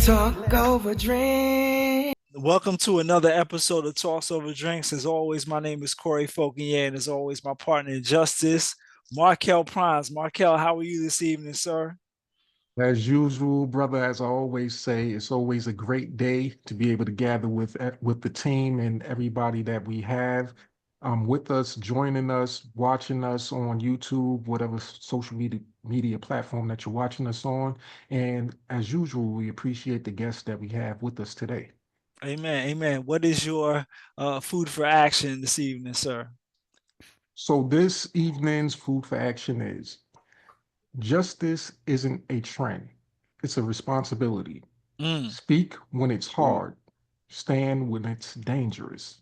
Talk over drink. Welcome to another episode of Talks Over Drinks. As always, my name is Corey Fauconier, and as always, my partner in justice, Markel Prines. Markel, how are you this evening, sir? As usual, brother, as I always say, it's always a great day to be able to gather with the team and everybody that we have with us, joining us, watching us on YouTube, whatever social media platform that you're watching us on. And as usual, we appreciate the guests that we have with us today. Amen. Amen. What is your food for action this evening, sir? So this evening's food for action is justice isn't a trend, it's a responsibility. Mm. Speak when it's hard, stand when it's dangerous.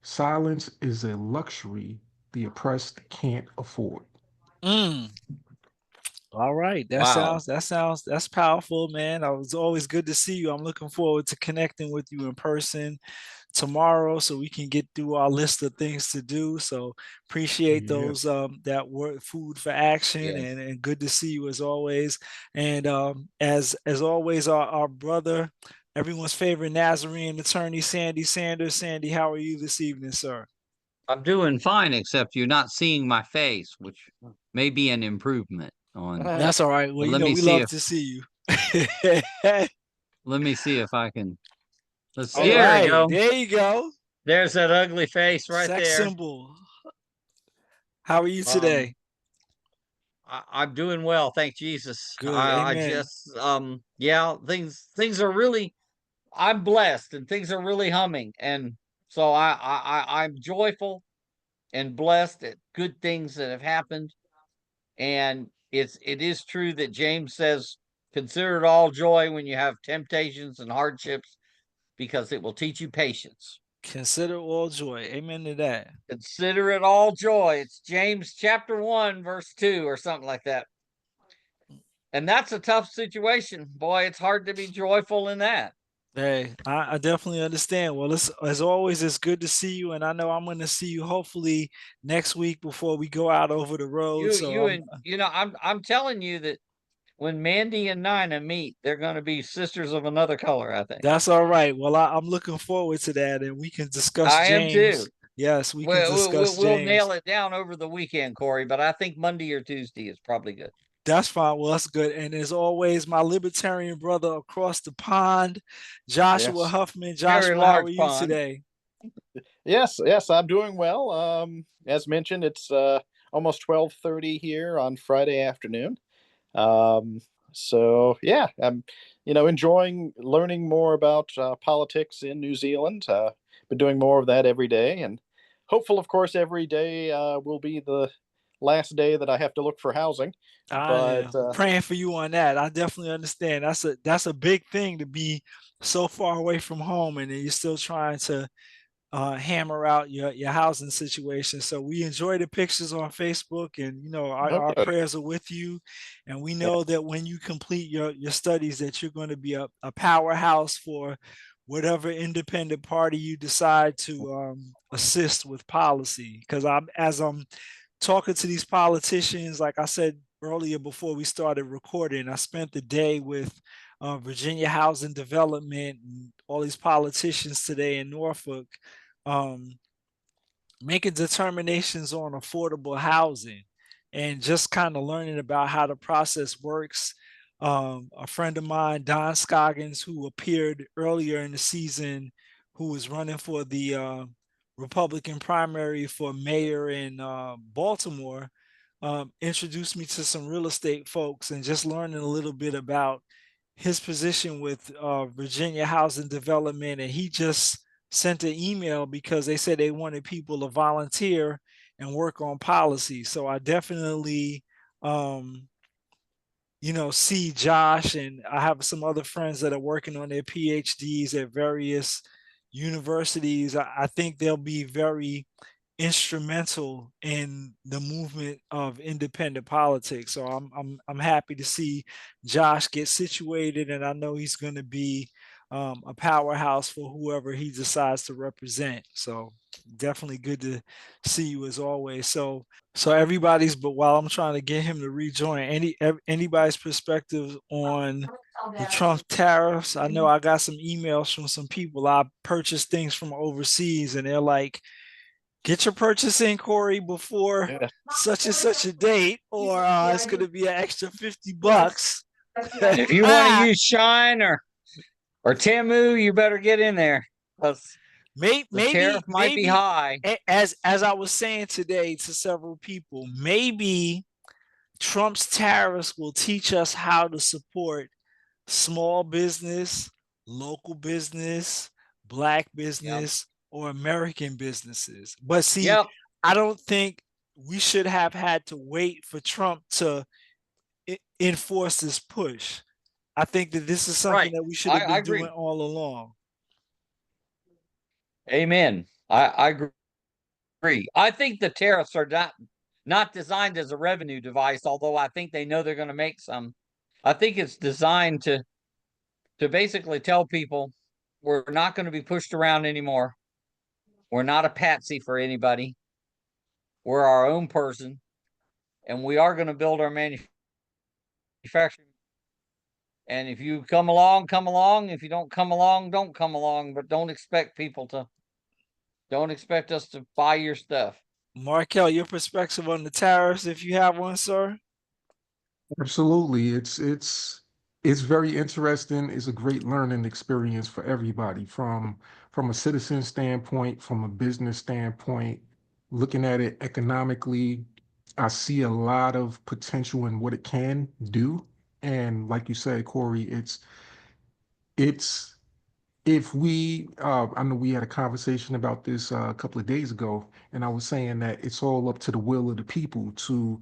Silence is a luxury the oppressed can't afford. Mm. All right. Wow. That's powerful, man. I was always good to see you. I'm looking forward to connecting with you in person tomorrow so we can get through our list of things to do. So appreciate those Yes. that word food for action, Yes. and good to see you as always. And as always, our brother, everyone's favorite Nazarene attorney, Sandy Sanders. Sandy, how are you this evening, sir? I'm doing fine, except you're not seeing my face, which may be an improvement on. That's all right. Well, But you let know, me we see love if to see you. let me see if I can. Let's see. All There we right, go. there you go. There's that ugly face right Sex there. symbol. How are you Um, today? I'm doing well, thank Jesus. Good. I Amen. just yeah, things are really. I'm blessed, and things are really humming, and so I'm joyful and blessed at good things that have happened. And it is true that James says, "Consider it all joy when you have temptations and hardships, because it will teach you patience." Consider all joy. Amen to that. Consider it all joy. It's James chapter 1, verse 2, or something like that. And that's a tough situation. Boy, it's hard to be joyful in that. Hey, I definitely understand. Well, it's, as always, it's good to see you, and I know I'm going to see you hopefully next week before we go out over the road. So I'm telling you that when Mandy and Nina meet, they're going to be sisters of another color, I think. that's all right. Well, I'm looking forward to that, and we can discuss I am James. too. Yes, we can We'll discuss we'll James. nail it down over the weekend, Corey, but I think Monday or Tuesday is probably good. That's fine. Well, that's good. And as always, my libertarian brother across the pond, Joshua Yes. Huffman. Very Joshua, how are large you pond. today? Yes, I'm doing well. As mentioned, it's almost 12:30 here on Friday afternoon. Um, so yeah, I'm enjoying learning more about politics in New Zealand. Been doing more of that every day, and hopeful, of course, every day will be the last day that I have to look for housing. I But am praying for you on that. I definitely understand. That's a big thing to be so far away from home, and then you're still trying to hammer out your housing situation. So we enjoy the pictures on Facebook, and our okay, prayers are with you. And we yeah, know that when you complete your studies, that you're going to be a powerhouse for whatever independent party you decide to assist with policy. Because as I'm talking to these politicians, like I said earlier before we started recording, I spent the day with Virginia Housing Development and all these politicians today in Norfolk, um, making determinations on affordable housing and just kind of learning about how the process works. A friend of mine, Don Scoggins, who appeared earlier in the season, who was running for the Republican primary for mayor in Baltimore, introduced me to some real estate folks, and just learning a little bit about his position with Virginia Housing Development. And he just sent an email because they said they wanted people to volunteer and work on policy. So I definitely, um, see Josh, and I have some other friends that are working on their PhDs at various universities. I think they'll be very instrumental in the movement of independent politics. So I'm happy to see Josh get situated, and I know he's going to be a powerhouse for whoever he decides to represent. So Definitely good to see you as always. So everybody's, but while I'm trying to get him to rejoin, anybody's perspective on the Trump tariffs? I know I got some emails from some people. I purchased things from overseas, and they're like, get your purchase in, Corey, before Yeah. such and such a date, or it's going to be an extra $50. If you want to use Shine or Temu, you better get in there, because the tariff might be high. As I was saying today to several people, maybe Trump's tariffs will teach us how to support small business, local business, Black business, or American businesses. But see, I don't think we should have had to wait for Trump to enforce this push. I think that this is something that we should have been doing all along. Amen. I agree. I think the tariffs are not designed as a revenue device, although I think they know they're going to make some. I think it's designed to basically tell people we're not going to be pushed around anymore. We're not a patsy for anybody. We're our own person, and we are going to build our manufacturing. And if you come along, come along. If you don't come along, don't come along. But don't expect us to buy your stuff. Markel, your perspective on the tariffs, if you have one, sir? Absolutely. It's very interesting. It's a great learning experience for everybody from a citizen standpoint, from a business standpoint, looking at it economically. I see a lot of potential in what it can do. And like you said, Corey, it's if we I know we had a conversation about this a couple of days ago, and I was saying that it's all up to the will of the people to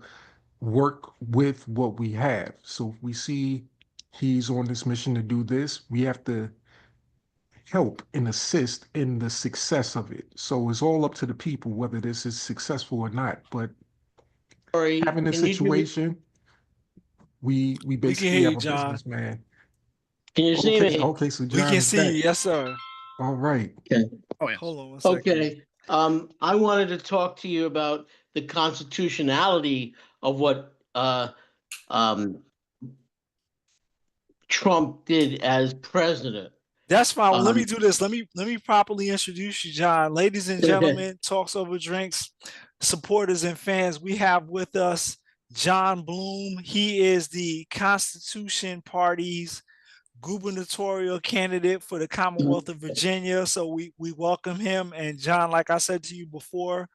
work with what we have. So if we see he's on this mission to do this, we have to help and assist in the success of it. So it's all up to the people whether this is successful or not. But having a situation, we basically have a businessman. Can you see me? Okay, so John, we can see you. Yes, sir. All right. Okay. Hold on one second. Okay. I wanted to talk to you about the constitutionality of what Trump did as president. That's fine. Well, let me do this. Let me properly introduce you, John. Ladies and gentlemen, Talks Over Drinks supporters and fans, we have with us John Bloom. He is the Constitution Party's gubernatorial candidate for the Commonwealth of Virginia. So we welcome him. And John, like I said to you before,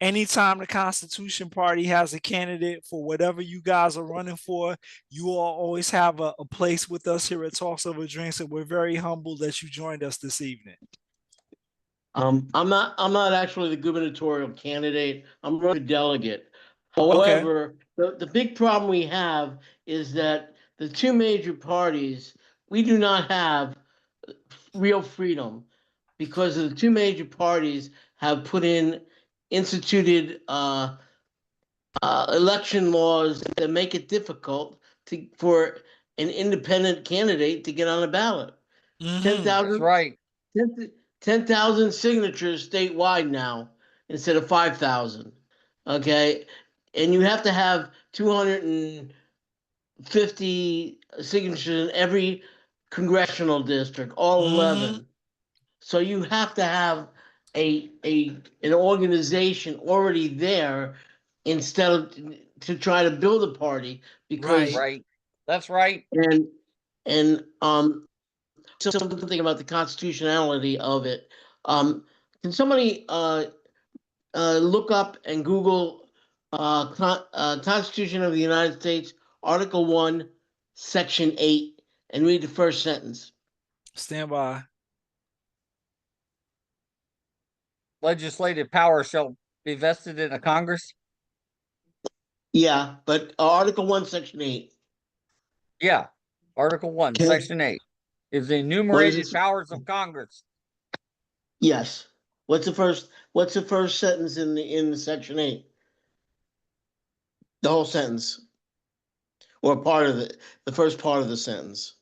anytime the Constitution Party has a candidate for whatever you guys are running for, you all always have a place with us here at Talks Over Drinks, and we're very humbled that you joined us this evening. I'm not actually the gubernatorial candidate. I'm a delegate. However, the big problem we have is that the two major parties, we do not have real freedom because the two major parties have instituted election laws that make it difficult for an independent candidate to get on a ballot. 10,000, right. 10,000 signatures statewide now instead of 5,000. Okay, and you have to have 250 signatures in every congressional district, all 11. So you have to have an organization already there instead of to try to build a party, because right. That's right. And something about the constitutionality of it. Can somebody look up and Google Constitution of the United States, Article 1, Section 8, and read the first sentence? Stand by. Legislative power shall be vested in a Congress. Yeah, but Article 1, Section 8. Yeah, Article 1, Section 8 is the enumerated powers of Congress. Yes. What's the first sentence in the Section 8? The whole sentence, or part of it, the first part of the sentence.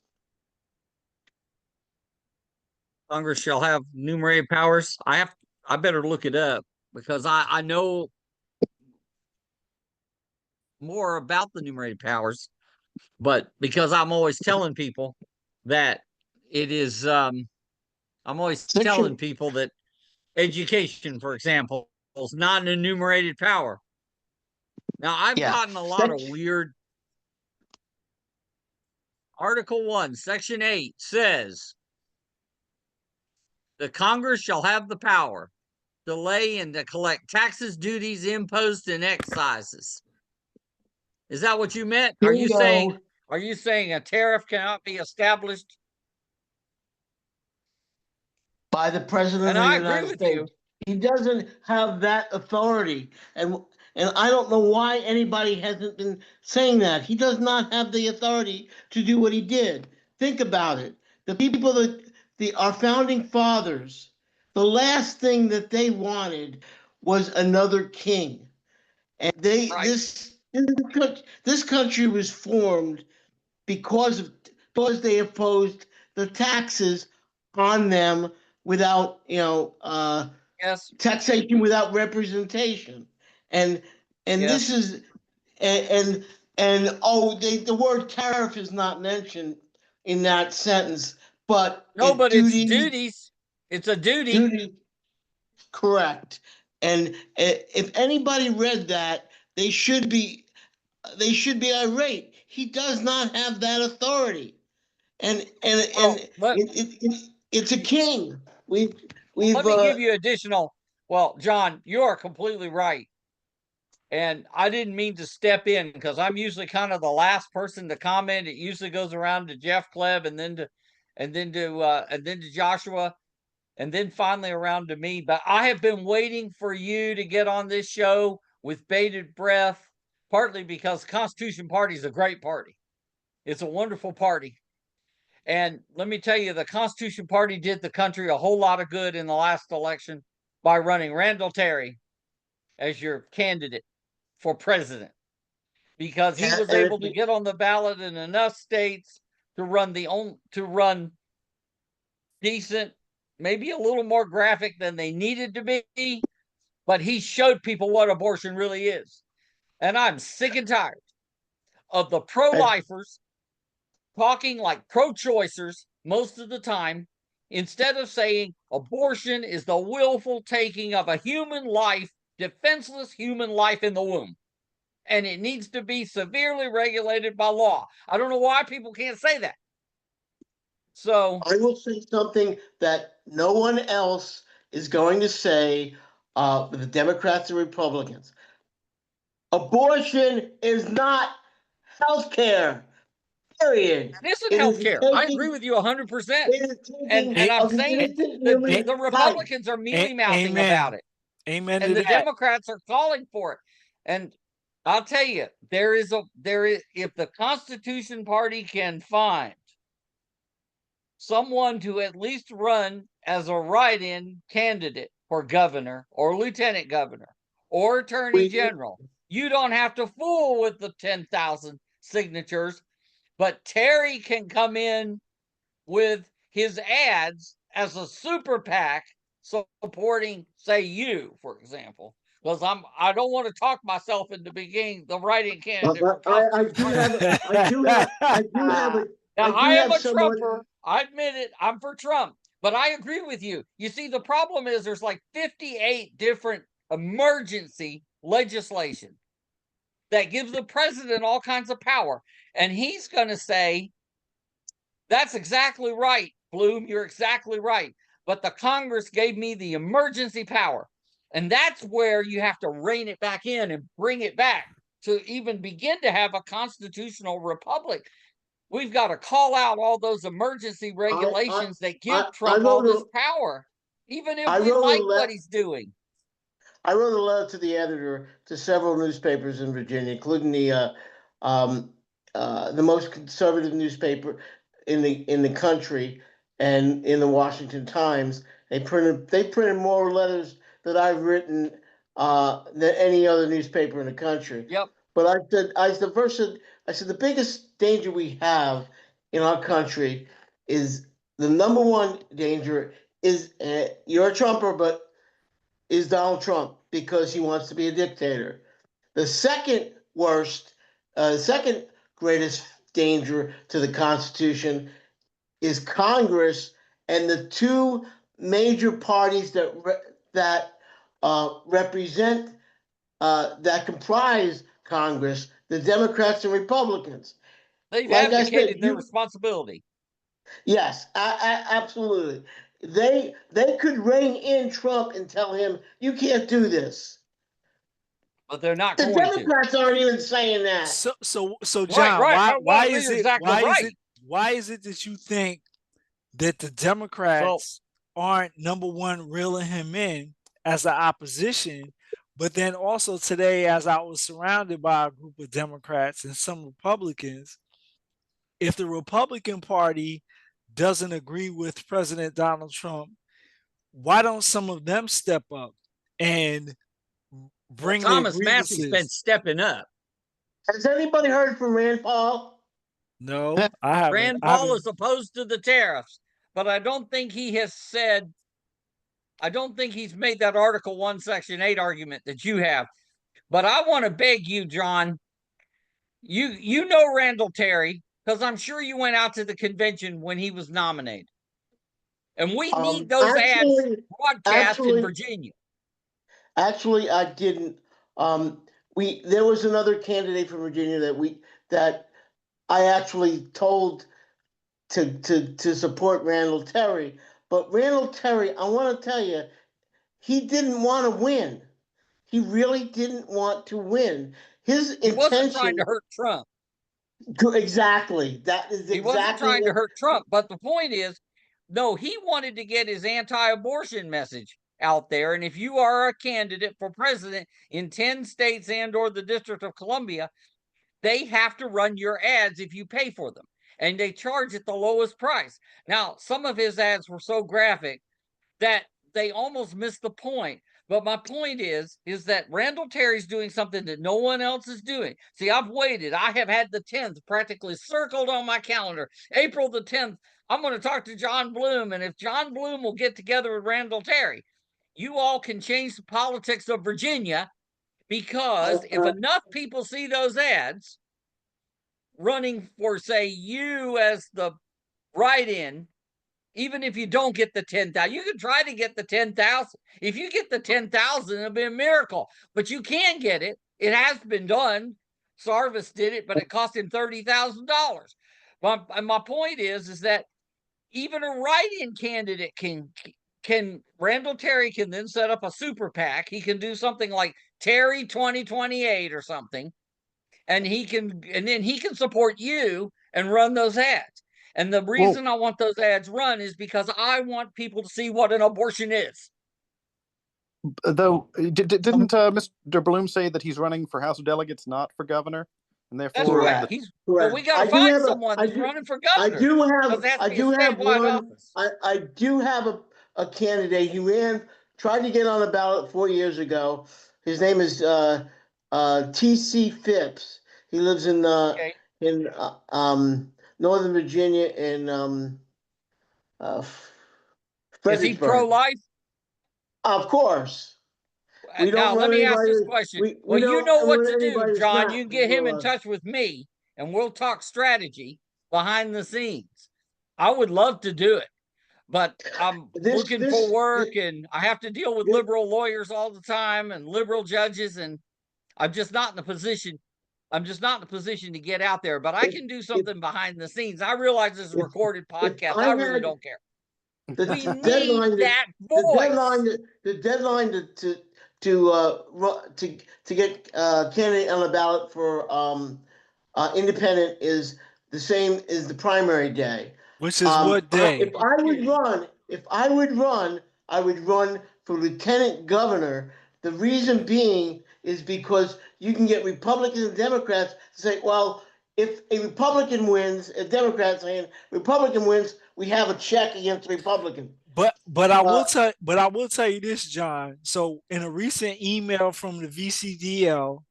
Congress shall have enumerated powers. I better look it up because I know more about the enumerated powers, but because I'm always telling people that it is, I'm always telling people that education, for example, is not an enumerated power. Now, I've gotten a lot of weird. Article 1, Section 8 says the Congress shall have the power to lay and to collect taxes, duties, imposts, and excises. Is that what you meant? Are you saying a tariff cannot be established by the president of the United States? He doesn't have that authority, and I don't know why anybody hasn't been saying that. He does not have the authority to do what he did. Think about it. The people that our founding fathers, the last thing that they wanted was another king, and this country was formed because they opposed the taxes on them without taxation without representation, and this is the word tariff is not mentioned in that sentence, but but it's duties. It's a duty. Correct. And if anybody read that, they should be irate. He does not have that authority, and it's a king. Let me give you additional. Well, John, you are completely right, and I didn't mean to step in because I'm usually kind of the last person to comment. It usually goes around to Jeff Kleb, and then to Joshua, and then finally around to me. But I have been waiting for you to get on this show with bated breath, partly because Constitution Party is a great party. It's a wonderful party. And let me tell you, the Constitution Party did the country a whole lot of good in the last election by running Randall Terry as your candidate for president, because he was able to get on the ballot in enough states to run decent, maybe a little more graphic than they needed to be, but he showed people what abortion really is. And I'm sick and tired of the pro-lifers talking like pro-choicers most of the time, instead of saying abortion is the willful taking of a human life, defenseless human life in the womb, and it needs to be severely regulated by law. I don't know why people can't say that. So I will say something that no one else is going to say, the Democrats and Republicans. Abortion is not health care. Period. It isn't health care. I agree with you 100%. And I'm saying that the Republicans are mealy-mouthing about it. Amen. And the Democrats are calling for it. And I'll tell you, if the Constitution Party can find someone to at least run as a write-in candidate for governor or lieutenant governor or attorney general, you don't have to fool with the 10,000 signatures. But Terry can come in with his ads as a super PAC supporting, say, you, for example, because I don't want to talk myself into being the writing candidate. I am a Trumper. I admit it. I'm for Trump, but I agree with you. You see, the problem is there's like 58 different emergency legislation that gives the president all kinds of power. And he's going to say, that's exactly right, Bloom, you're exactly right. But the Congress gave me the emergency power. And that's where you have to rein it back in and bring it back to even begin to have a constitutional republic. We've got to call out all those emergency regulations that give Trump all this power, even if we like what he's doing. I wrote a letter to the editor to several newspapers in Virginia, including the most conservative newspaper in the country, and in the Washington Times. They printed more letters that I've written than any other newspaper in the country. Yep. But I said the biggest danger we have in our country is the number one danger is you're a Trumper, but is Donald Trump because he wants to be a dictator. The second worst, second greatest danger to the Constitution is Congress and the two major parties that represent that comprise Congress, the Democrats and Republicans. They've Like I abdicated said, their responsibility. yes, absolutely. They could rein in Trump and tell him, "You can't do this." But they're not The going to. Democrats aren't even saying that. So John, Right. why Well, is you're it exactly right. why is it that you think that the So Democrats aren't, number one, reeling him in as the opposition, but then also today, as I was surrounded by a group of Democrats and some Republicans, if the Republican Party doesn't agree with President Donald Trump, why don't some of them step up and bring their Thomas Massey's been grievances? stepping up. Has anybody heard from Rand Paul? No, I haven't. Rand Paul is opposed to the tariffs, but I don't think he has said, I don't think he's made that Article 1, Section 8 argument that you have. But I want to beg you, John, you know Randall Terry, because I'm sure you went out to the convention when he was nominated. And we need those ads broadcast in Virginia. Actually, I didn't. There was another candidate from Virginia that I actually told to support Randall Terry. But Randall Terry, I want to tell you, he didn't want to win. He really didn't want to win. His intention. He wasn't trying to hurt Trump. Exactly. That is exactly. He wasn't trying to hurt Trump. But the point is, no, he wanted to get his anti-abortion message out there. And if you are a candidate for president in 10 states and or the District of Columbia, they have to run your ads if you pay for them. And they charge at the lowest price. Now, some of his ads were so graphic that they almost missed the point. But my point is that Randall Terry's doing something that no one else is doing. See, I've waited. I have had the 10th practically circled on my calendar. April the 10th, I'm going to talk to John Bloom. And if John Bloom will get together with Randall Terry, you all can change the politics of Virginia, because if enough people see those ads running for, say, you as the write-in, even if you don't get the 10,000, you can try to get the 10,000. If you get the 10,000, it'll be a miracle. But you can get it. It has been done. Sarvis did it, but it cost him $30,000. My point is that even a write-in candidate can Randall Terry can then set up a super PAC. He can do something like Terry 2028 or something, and then he can support you and run those ads. And the reason I want those ads run is because I want people to see what an abortion is. Though, didn't Mr. Bloom say that he's running for House of Delegates, not for governor? And therefore, that's right. Well, we got to find someone that's running for governor. I do have a candidate. He tried to get on the ballot 4 years ago. His name is T.C. Phipps. He lives in Northern Virginia in Is he pro-life? Of course. Now, let me ask this question. Well, you know what to do, John. You can get him in touch with me, and we'll talk strategy behind the scenes. I would love to do it, but I'm looking for work, and I have to deal with liberal lawyers all the time and liberal judges, and I'm just not in a position. I'm just not in a position to get out there, but I can do something behind the scenes. I realize this is a recorded podcast. I really don't care. We need that voice. The deadline to get candidate on the ballot for independent is the same as the primary day. Which is what day? If I would run, I would run for lieutenant governor. The reason being is because you can get Republicans and Democrats to say, well, if a Republican wins, a Democrat saying Republican wins, we have a check against the Republican. But I will tell you this, John. So in a recent email from the VCDL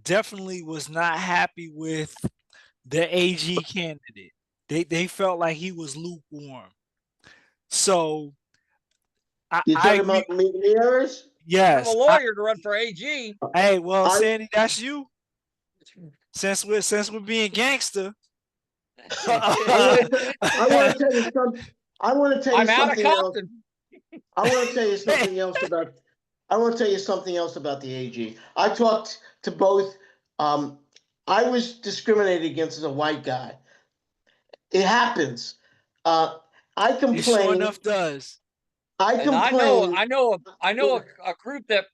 definitely was not happy with the AG candidate. They felt like he was lukewarm. So You're I talking agree. about the errors? I'm a Yes. lawyer to run for AG. Hey, well, I- Sandy, that's you. Since we're being gangster. I want to tell you something. I want to tell you I'm out of something else. Compton. I want to tell you something else about. I want to tell you something else about the AG. I talked to both. I was discriminated against as a white guy. It happens. I It sure complained. enough does. I And I know complained. a group that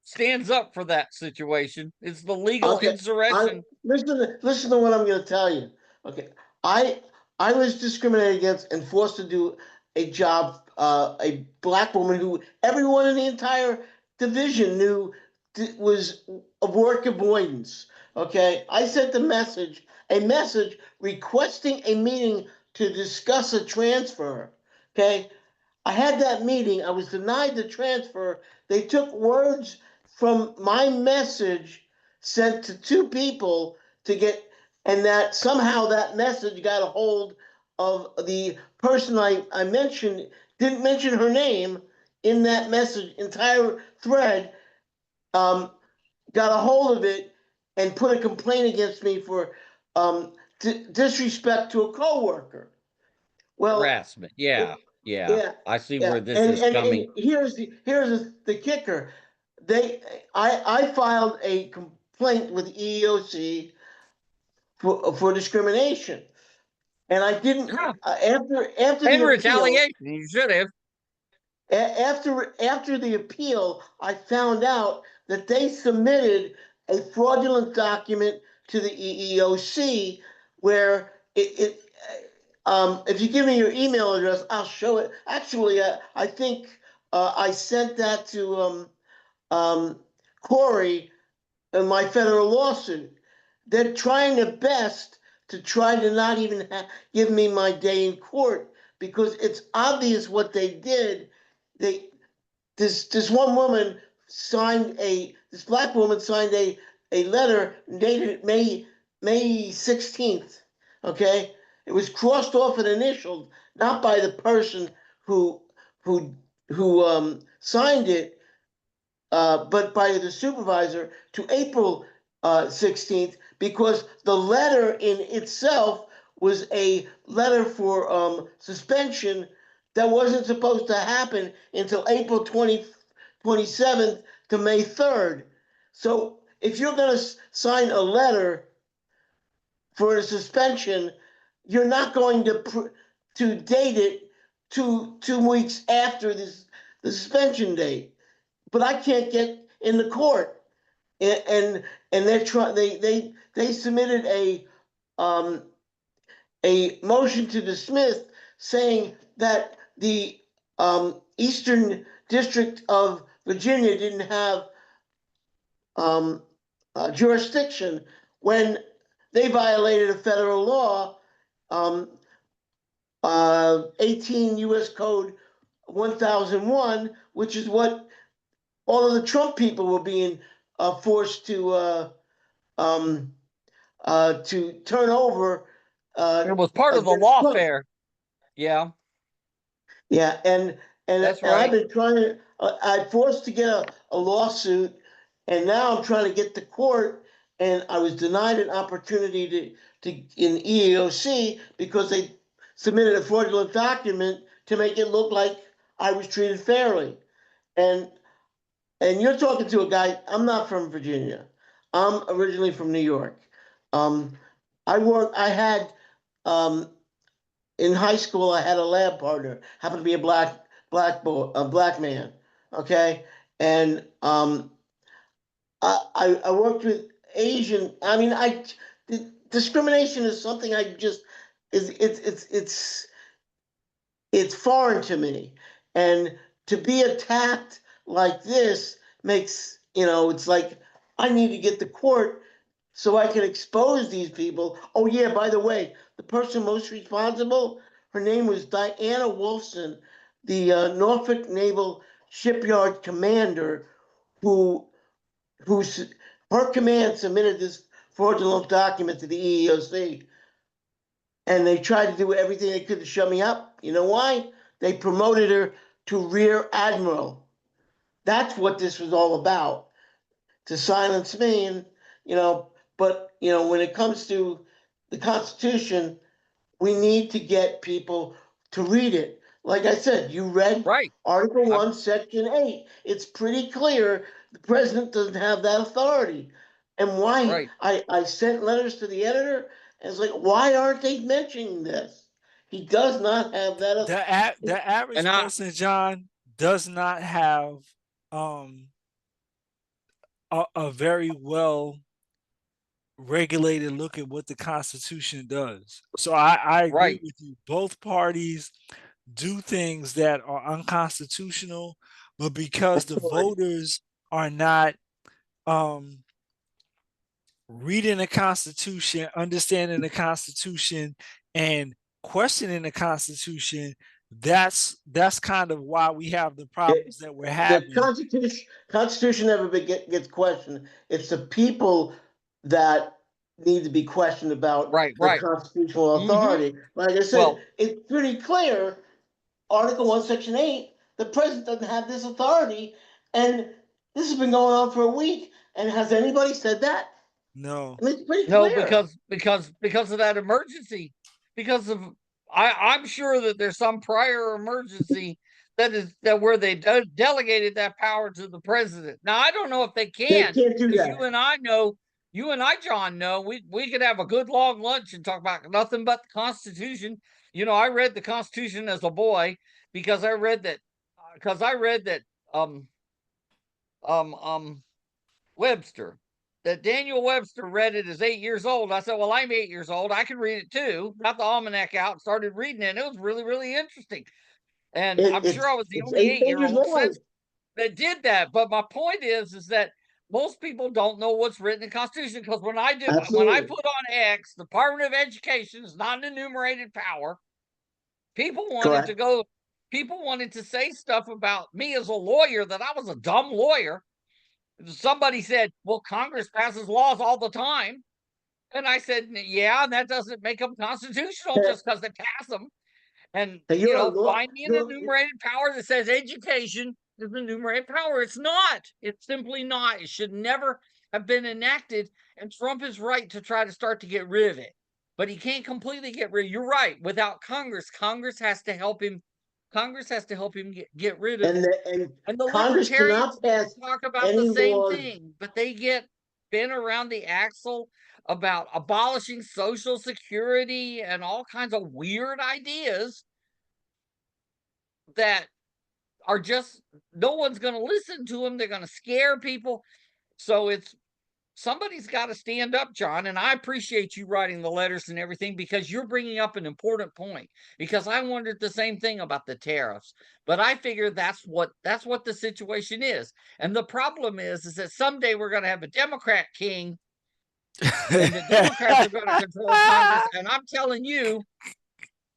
stands up for that situation. It's the legal Okay, insurrection. listen to what I'm going to tell you. Okay, I I was discriminated against and forced to do a job. A black woman who everyone in the entire division knew was a work avoidance. Okay, I sent a message requesting a meeting to discuss a transfer. Okay, I had that meeting. I was denied the transfer. They took words from my message sent to two people to get, and that somehow that message got a hold of the person I mentioned, didn't mention her name in that message, entire thread, got a hold of it and put a complaint against me for disrespect to a coworker. Well, Harassment. Yeah. yeah, I see yeah, where this is coming. and here's the kicker. I filed a complaint with EEOC for discrimination, and I didn't Yeah. after And the appeal. retaliation. You should have. After the appeal, I found out that they submitted a fraudulent document to the EEOC where if you give me your email address, I'll show it. Actually, I think I sent that to Corey in my federal lawsuit. They're trying their best to try to not even give me my day in court because it's obvious what they did. This one woman this black woman signed a letter dated May 16th. Okay, it was crossed off and initialed not by the person who who signed it, but by the supervisor to April 16th because the letter in itself was a letter for suspension that wasn't supposed to happen until April 27th to May 3rd. So if you're going to sign a letter for a suspension, you're not going to date it 2 weeks after the suspension date. But I can't get in the court, and they submitted a motion to dismiss saying that the Eastern District of Virginia didn't have jurisdiction when they violated a federal law, 18 U.S. Code 1001, which is what all of the Trump people were being forced to turn over. It was part of the Against Trump. lawfare. Yeah. Yeah, and That's and I've right. been trying to. I forced to get a lawsuit, and now I'm trying to get to court, and I was denied an opportunity to in EEOC because they submitted a fraudulent document to make it look like I was treated fairly, and you're talking to a guy. I'm not from Virginia. I'm originally from New York. I had in high school. I had a lab partner. Happened to be a black man. Okay, and I worked with Asian. I mean, discrimination is something I just is it's foreign to me, and to be attacked like this makes it's like I need to get to court so I can expose these people. Oh yeah, by the way, the person most responsible, her name was Diana Wolfson, the Norfolk Naval Shipyard commander, who her command submitted this fraudulent document to the EEOC, and they tried to do everything they could to shut me up. You know why? They promoted her to Rear Admiral. That's what this was all about, to silence me. And, but, when it comes to the Constitution, we need to get people to read it. Like I said, you read Right. Article 1, Section 8. It's pretty clear the president doesn't have that authority. And why? Right. I sent letters to the editor, and it's like, why aren't they mentioning this? He does not have that authority. The average person, John, does not have a very well regulated look at what the Constitution does. So I agree with you. Both parties do things that are unconstitutional, but because the voters are not reading the Constitution, understanding the Constitution, and questioning the Constitution, that's kind of why we have the problems that we're having. The Constitution never gets questioned. It's the people that need to be questioned about the constitutional authority. Like I said, it's pretty clear, Article 1, Section 8, the president doesn't have this authority, and this has been going on for a week. And has anybody said that? No. I mean, it's pretty clear. because of that emergency. Because of I'm sure that there's some prior emergency that where they delegated that power to the president. Now I don't know if they can. They can't do that. You and I, John, know we could have a good long lunch and talk about nothing but the Constitution. I read the Constitution as a boy because I read that Webster. That Daniel Webster read it as 8 years old. I said, well, I'm 8 years old. I can read it too. Got the almanac out and started reading it. And it was really, really interesting. And I'm sure I was the only 8-year-old that did that. But my point is that most people don't know what's written in the Constitution, because when I put on X, the Department of Education is not an enumerated power. People wanted to say stuff about me as a lawyer, that I was a dumb lawyer. Somebody said, well, Congress passes laws all the time. And I said, yeah, and that doesn't make them constitutional just because they pass them. And, find me an enumerated power that says education is an enumerated power. It's not. It's simply not. It should never have been enacted. And Trump is right to try to start to get rid of it. But he can't completely get rid of it. You're right. Without Congress has to help him. Congress has to help him get rid of it. And the Congress Libertarians cannot pass talk about the same thing, but they get bent around the axle about abolishing Social Security and all kinds of weird ideas that are just, no one's going to listen to them. They're going to scare people. So somebody's got to stand up, John, and I appreciate you writing the letters and everything, because you're bringing up an important point, because I wondered the same thing about the tariffs, but I figure that's what the situation is. And the problem is that someday we're going to have a Democrat king, and the Democrats are going to control Congress, and I'm telling you,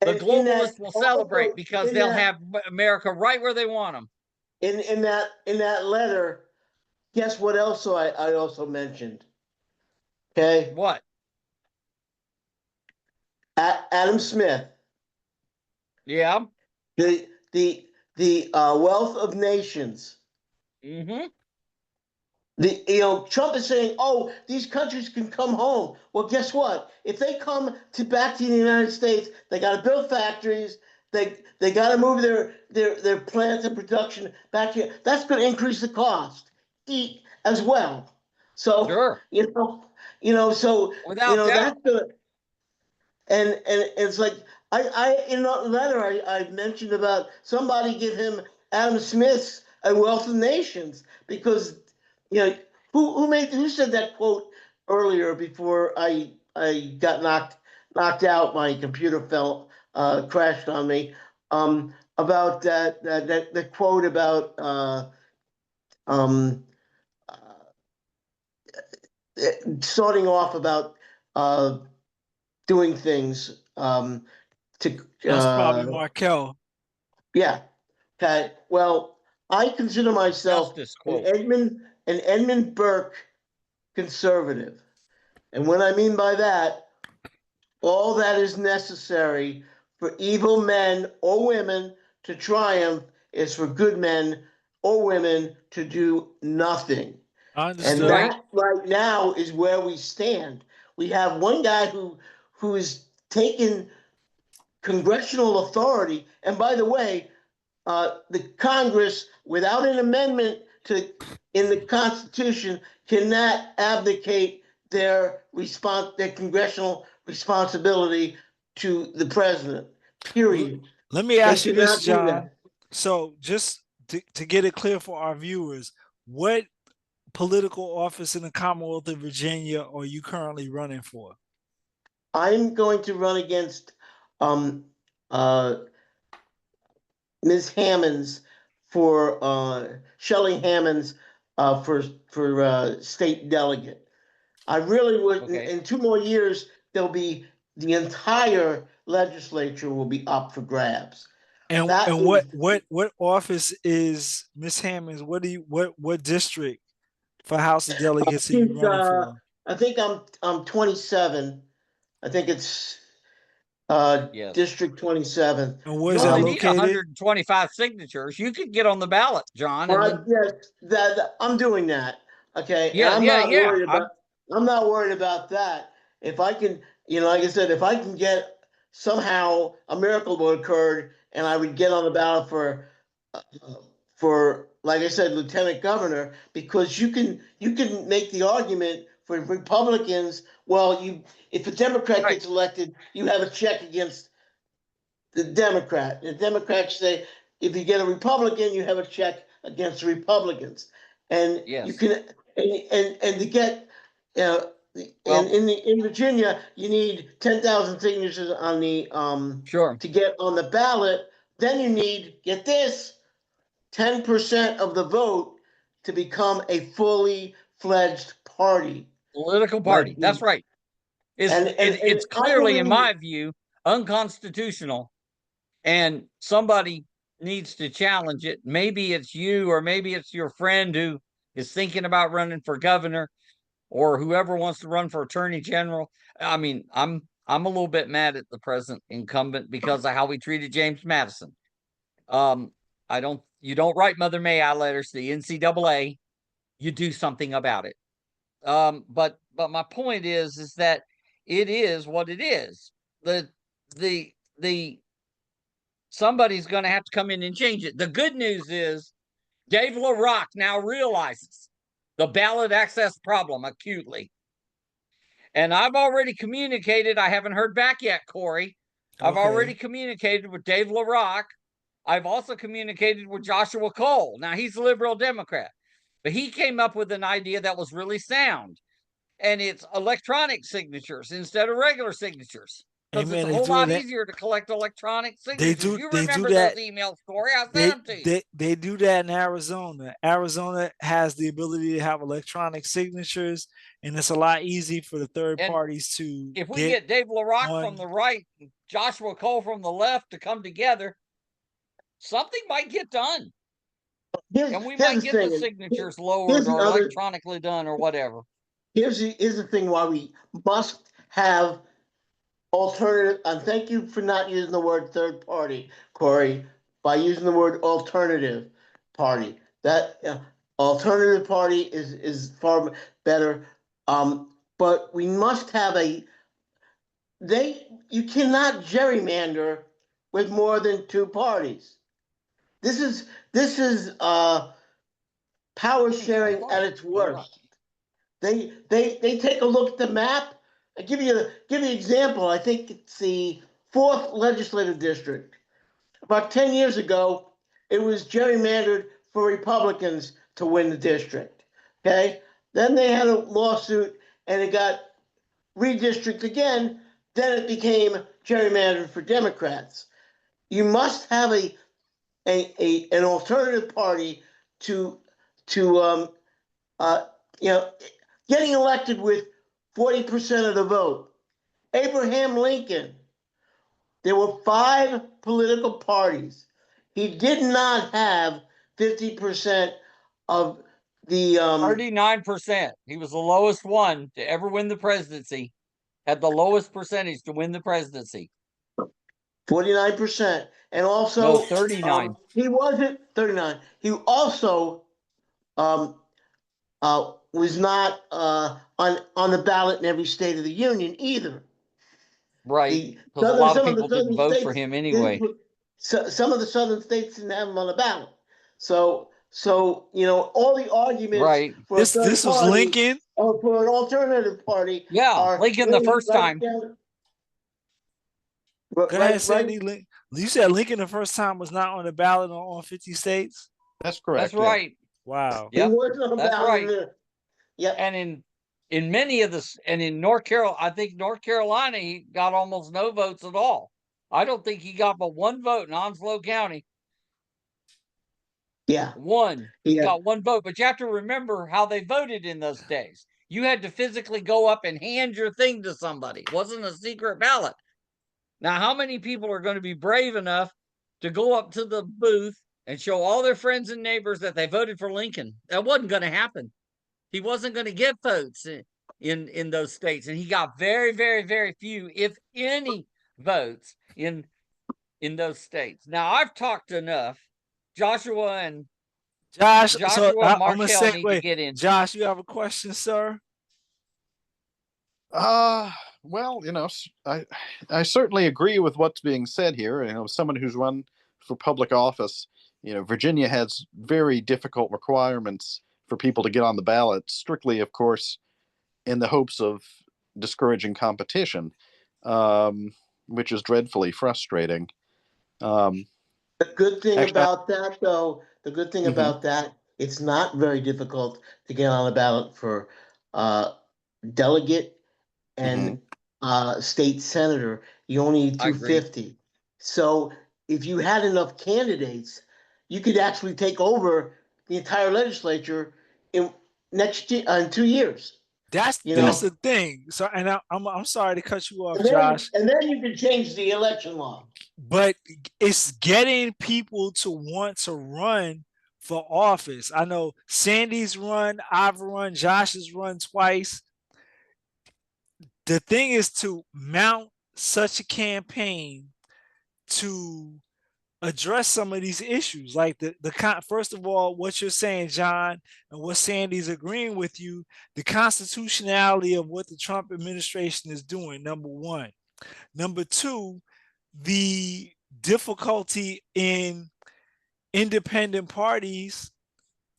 the globalists will celebrate, because they'll have America right where they want them. In that letter, guess what else I also mentioned? Okay. What? Adam Smith. Yeah. The wealth of nations. Mm-hmm. Trump is saying, oh, these countries can come home. Well, guess what? If they come back to the United States, they got to build factories. They got to move their plants and production back here. That's going to increase the cost as well. So sure. So without doubt. That's good. And it's like I in that letter I mentioned about somebody give him Adam Smith's A Wealth of Nations, because who said that quote earlier before I got knocked out, my computer crashed on me, about that quote about starting off about doing things to that's probably Markel. Yeah. Okay. Well, I consider myself an Edmund Burke conservative. And what I mean by that, all that is necessary for evil men or women to triumph is for good men or women to do nothing. I And understood. that right now is where we stand. We have one guy who is taken congressional authority. And by the way, the Congress, without an amendment in the Constitution, cannot abdicate their congressional responsibility to the president. Period. Let me ask They you this, cannot do John. that. So just to get it clear for our viewers, what political office in the Commonwealth of Virginia are you currently running for? I'm going to run against Ms. Hammonds Shelley Hammonds for state delegate. I really would. Okay. In 2 more years, the entire legislature will be up for grabs. And That and is- what office is Miss Hammonds? What district for House of Delegates are you running for? I think I'm 27. I think it's Yes. District 27. And You where's that only need located? 125 signatures. You could get on the ballot, John. And then, Yes, that I'm doing that. Okay. And Yeah, I'm yeah, not yeah. worried about. I'm not worried about that. If I can, like I said, if I can get somehow a miracle would occur and I would get on the ballot for like I said, lieutenant governor, because you can make the argument for Republicans. Well, if a Democrat Right. gets elected, you have a check against the Democrat. The Democrats say if you get a Republican, you have a check against the Republicans, and Yes. you can and to get Well- in Virginia, you need 10,000 signatures on the Sure. to get on the ballot. Then you need, get this, 10% of the vote to become a fully fledged party. Political party. That's right. It's And I clearly, in believe- my view, unconstitutional, and somebody needs to challenge it. Maybe it's you, or maybe it's your friend who is thinking about running for governor, or whoever wants to run for attorney general. I mean, I'm a little bit mad at the present incumbent because of how he treated James Madison. You don't write Mother May I letters to the NCAA. You do something about it. But my point is that it is what it is. The somebody's going to have to come in and change it. The good news is Dave LaRock now realizes the ballot access problem acutely. And I've already communicated. I haven't heard back yet, Corey. I've already communicated with Dave LaRock. I've also communicated with Joshua Cole. Now, he's a liberal Democrat, but he came up with an idea that was really sound. And it's electronic signatures instead of regular signatures. Because it's a whole lot easier to collect electronic signatures. You remember those emails, Corey? I sent them to you. They do that in Arizona. Arizona has the ability to have electronic signatures, and it's a lot easier for the third parties to. If we get Dave LaRock from the right, and Joshua Cole from the left to come together, something might get done. And we might get the signatures lowered or electronically done or whatever. Here's the thing why we must have alternative, and thank you for not using the word third party, Corey, by using the word alternative party. That alternative party is far better. But we must have you cannot gerrymander with more than two parties. This is power sharing at its worst. They take a look at the map. I give you an example. I think it's the 4th legislative district. About 10 years ago, it was gerrymandered for Republicans to win the district. Okay, then they had a lawsuit and it got redistricted again. Then it became gerrymandered for Democrats. You must have an alternative party to getting elected with 40% of the vote. Abraham Lincoln, there were 5 political parties. He did not have 50% of the 39%. He was the lowest one to ever win the presidency. Had the lowest percentage to win the presidency. 49%. And also, No, 39. he wasn't 39. He also was not on the ballot in every state of the union either. Right. Because a lot of people didn't vote for him anyway. Some of the southern states didn't have him on the ballot. So all the arguments Right. for a third This was party Lincoln. or for an alternative party. Yeah, are Lincoln the first time. Go ahead, Sandy. You said Lincoln the first time was not on the ballot on 50 states? That's correct. That's right. Wow. He wasn't on the That's ballot right. there. Yep. And in many of the, and in North Carolina, I think North Carolina, he got almost no votes at all. I don't think he got but one vote in Onslow County. Yeah. One. He Yeah. got one vote. But you have to remember how they voted in those days. You had to physically go up and hand your thing to somebody. It wasn't a secret ballot. Now, how many people are going to be brave enough to go up to the booth and show all their friends and neighbors that they voted for Lincoln? That wasn't going to happen. He wasn't going to get votes in those states. And he got very, very, very few, if any, votes in those states. Now, I've talked enough. Joshua and Josh, Joshua so and I'm gonna Markel need to segue. get in. Josh, you have a question, sir? Well, I certainly agree with what's being said here. Someone who's run for public office, Virginia has very difficult requirements for people to get on the ballot, strictly, of course, in the hopes of discouraging competition, which is dreadfully frustrating. The good thing Actually, about that, though, it's not very difficult to get on the ballot for delegate and state senator. You only need I agree. 250. So if you had enough candidates, you could actually take over the entire legislature in 2 years. That's the thing. So, and I'm sorry to cut you off, Josh. And then you can change the election law. But it's getting people to want to run for office. I know Sandy's run, I've run, Josh has run twice. The thing is to mount such a campaign to address some of these issues, like first of all, what you're saying, John, and what Sandy's agreeing with you, the constitutionality of what the Trump administration is doing, number one. Number two, the difficulty in independent parties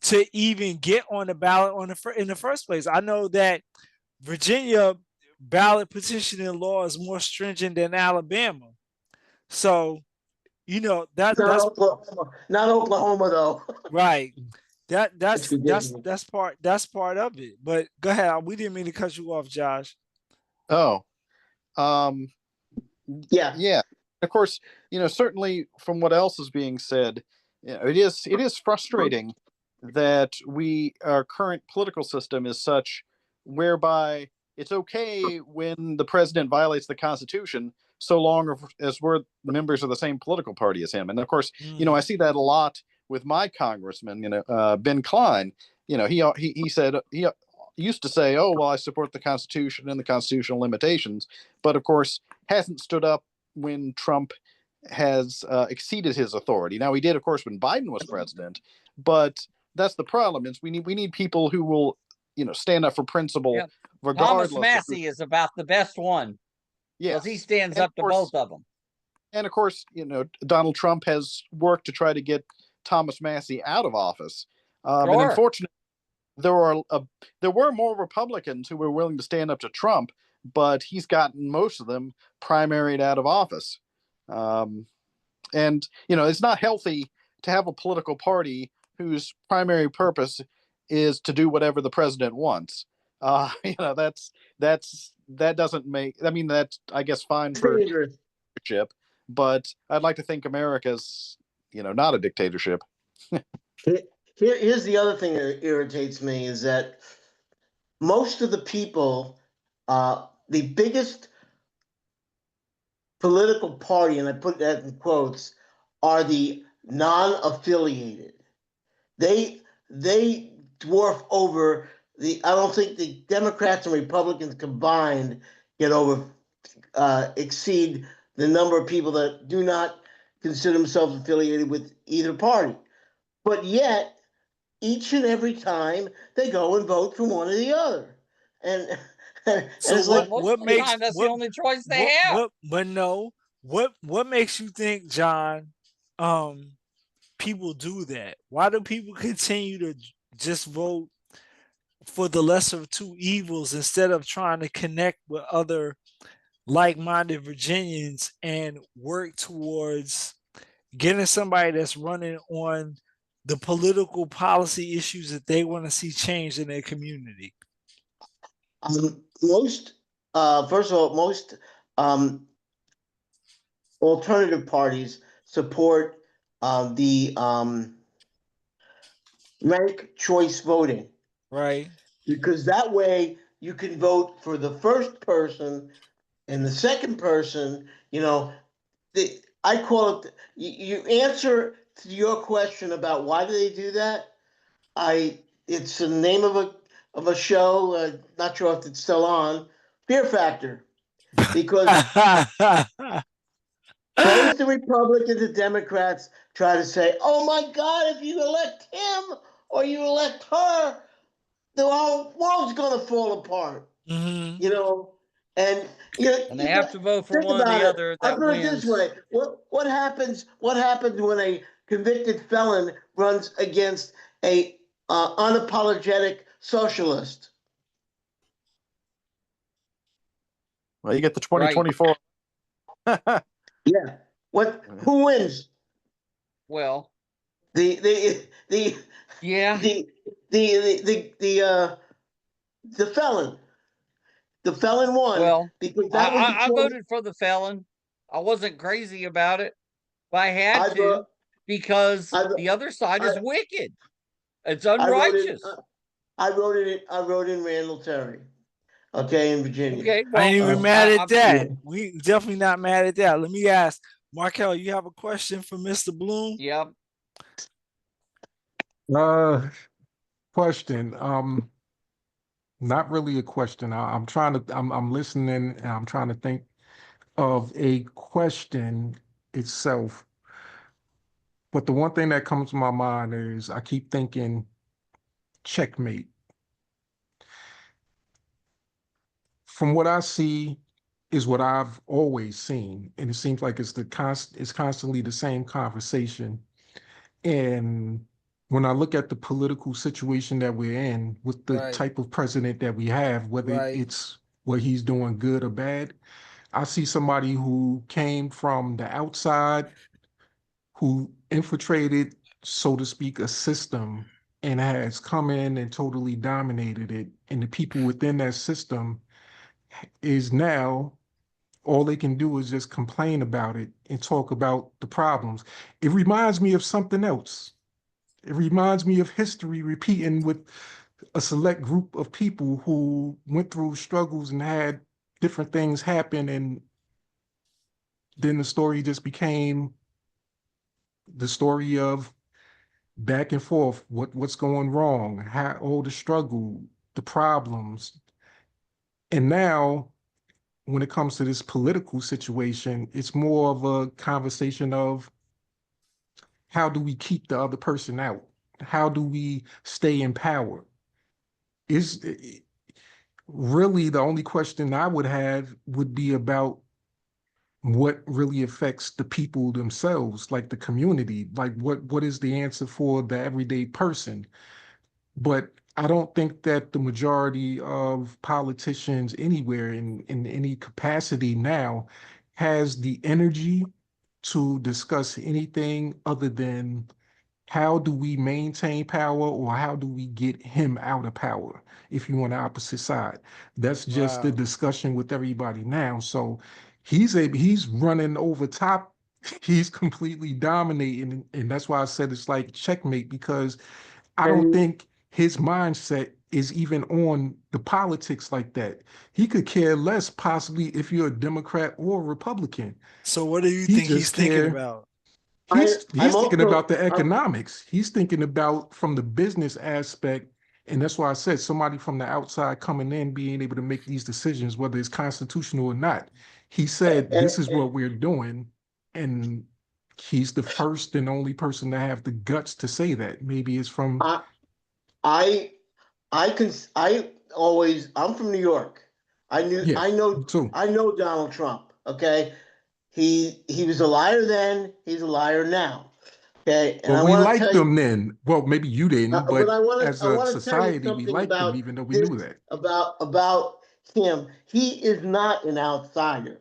to even get on the ballot in the first place. I know that Virginia ballot petitioning law is more stringent than Alabama. So, that's not Oklahoma though. Right. That's part of it. But go ahead. We didn't mean to cut you off, Josh. Oh, yeah. Yeah. Of course, certainly from what else is being said, it is frustrating that our current political system is such whereby it's okay when the president violates the Constitution, so long as we're members of the same political party as him. And of course, I see that a lot with my congressman, Ben Klein. He said he used to say, "Oh, well, I support the Constitution and the constitutional limitations," but of course hasn't stood up when Trump has exceeded his authority. Now, he did, of course, when Biden was president, but that's the problem. Is we need people who will, stand up for principle. Yep. Regardless. Thomas Massey is about the best one. Yes, because he stands up to both of them. And of course, Donald Trump has worked to try to get Thomas Massey out of office. And unfortunately, there were more Republicans who were willing to stand up to Trump, but he's gotten most of them primaried out of office. And it's not healthy to have a political party whose primary purpose is to do whatever the president wants. That doesn't make. I mean, that's, I guess, fine for dictatorship, but I'd like to think America's, not a dictatorship. Here's the other thing that irritates me is that most of the people, the biggest political party, and I put that in quotes, are the non-affiliated. They dwarf over I don't think the Democrats and Republicans combined exceed the number of people that do not consider themselves affiliated with either party. But yet, each and every time they go and vote for one or the other. And So it's like, most of the time, that's the only choice they have. but no, what makes you think, John, people do that? Why do people continue to just vote for the lesser of two evils instead of trying to connect with other like-minded Virginians and work towards getting somebody that's running on the political policy issues that they want to see changed in their community? Most, first of all, most alternative parties support the rank choice voting. Right. Because that way you can vote for the first person and the second person, I call it, you answer to your question about why do they do that. It's the name of a show, not sure if it's still on, Fear Factor. Because both the Republicans and Democrats try to say, oh my God, if you elect him or you elect her, the whole world's going to fall apart. Mm-hmm. And And they have to vote for think one or about the it. other I'll that put it this wins. way: what happens? What happens when a convicted felon runs against a unapologetic socialist? Well, you get the Right. 2024. Yeah. Who wins? Well, The yeah. the felon. The felon won Well, because that was the I choice. voted for the felon. I wasn't crazy about it, but I had I to vote- because I vo- the other side is I- wicked. It's I wrote it. unrighteous. I wrote in Randall Terry. Okay, in Virginia. Okay, I ain't well, even mad at that. Yeah. We definitely not mad at that. Let me ask Markel, you have a question for Mr. Bloom? Yep. Question. Not really a question. I'm listening and I'm trying to think of a question itself. But the one thing that comes to my mind is I keep thinking checkmate. From what I see is what I've always seen. And it seems like it's constantly the same conversation. And when I look at the political situation that we're in with the Right. type of president that we have, whether Right. it's what he's doing good or bad, I see somebody who came from the outside, who infiltrated, so to speak, a system and has come in and totally dominated it. And the people within that system is now all they can do is just complain about it and talk about the problems. It reminds me of something else. It reminds me of history repeating with a select group of people who went through struggles and had different things happen, and then the story just became the story of back and forth, what's going wrong, how all the struggle, the problems. And now when it comes to this political situation, it's more of a conversation of how do we keep the other person out? How do we stay in power? Is really the only question I would have would be about what really affects the people themselves, like the community, like what is the answer for the everyday person? But I don't think that the majority of politicians anywhere in any capacity now has the energy to discuss anything other than how do we maintain power or how do we get him out of power if you want the opposite side. That's just the Wow. discussion with everybody now. So he's running over top. He's completely dominating. And that's why I said it's like checkmate, because I don't And think his mindset is even on the politics like that. He could care less possibly if you're a Democrat or a Republican. So what do you He think he's just thinking care. about? He's I'm thinking about also the economics. He's thinking about from the business aspect. And that's why I said somebody from the outside coming in, being able to make these decisions, whether it's constitutional or not. He said, And, this is what we're doing. And he's the first and only person to have the guts to say that. Maybe it's from, I, I, I'm from New York. yeah, me too. I know Donald Trump. Okay. He was a liar then. He's a liar now. Okay. And Well, I we want to liked tell you, them then. Well, maybe you didn't, but but as I a want to tell you society, we something liked them, about even though we this, knew that. about him. He is not an outsider.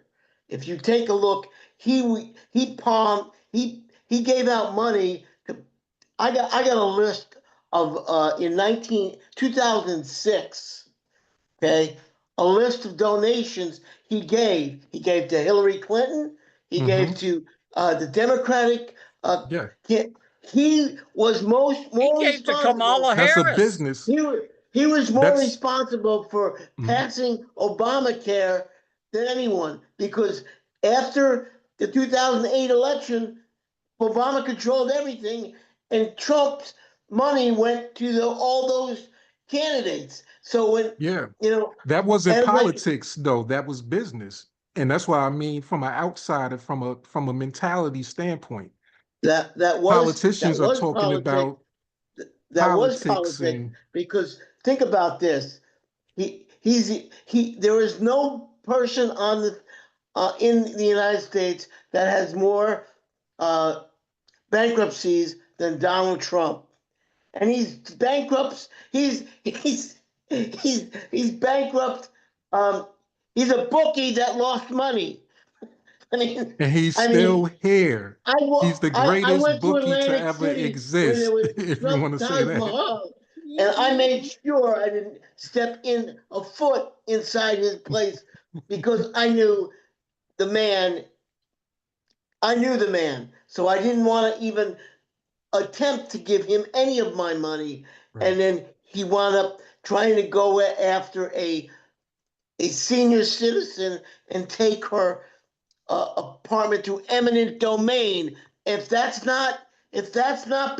If you take a look, he palmed, he gave out money to, I got a list of in 2006, okay, a list of donations he gave. He gave to Hillary Clinton. He gave to the Democratic. Yeah, He was He more gave to responsible. Kamala that's a Harris. business. He was more That's responsible for mhm. passing Obamacare than anyone, because after the 2008 election, Obama controlled everything, and Trump's money went to all those candidates. So when Yeah, you know, that wasn't and like politics though. That was business. And that's why I mean, from an outsider, from a mentality standpoint, that politicians are was talking politics. about That was politics politics, and because think about this. There is no person on the in the United States that has more uh, bankruptcies than Donald Trump, and he's bankrupt. He's bankrupt. Um, he's a bookie that lost money. I mean, and he's I mean, still here. He's the I greatest went to bookie to Atlantic ever City when there exist, was if you Trump want to say Taj that. Mahal, and I made sure I didn't step in a foot inside his place, because the man. I knew the man, so I didn't want to even attempt to give him any of my money. Right. And then he wound up trying to go after a senior citizen and take her apartment to eminent domain. If that's not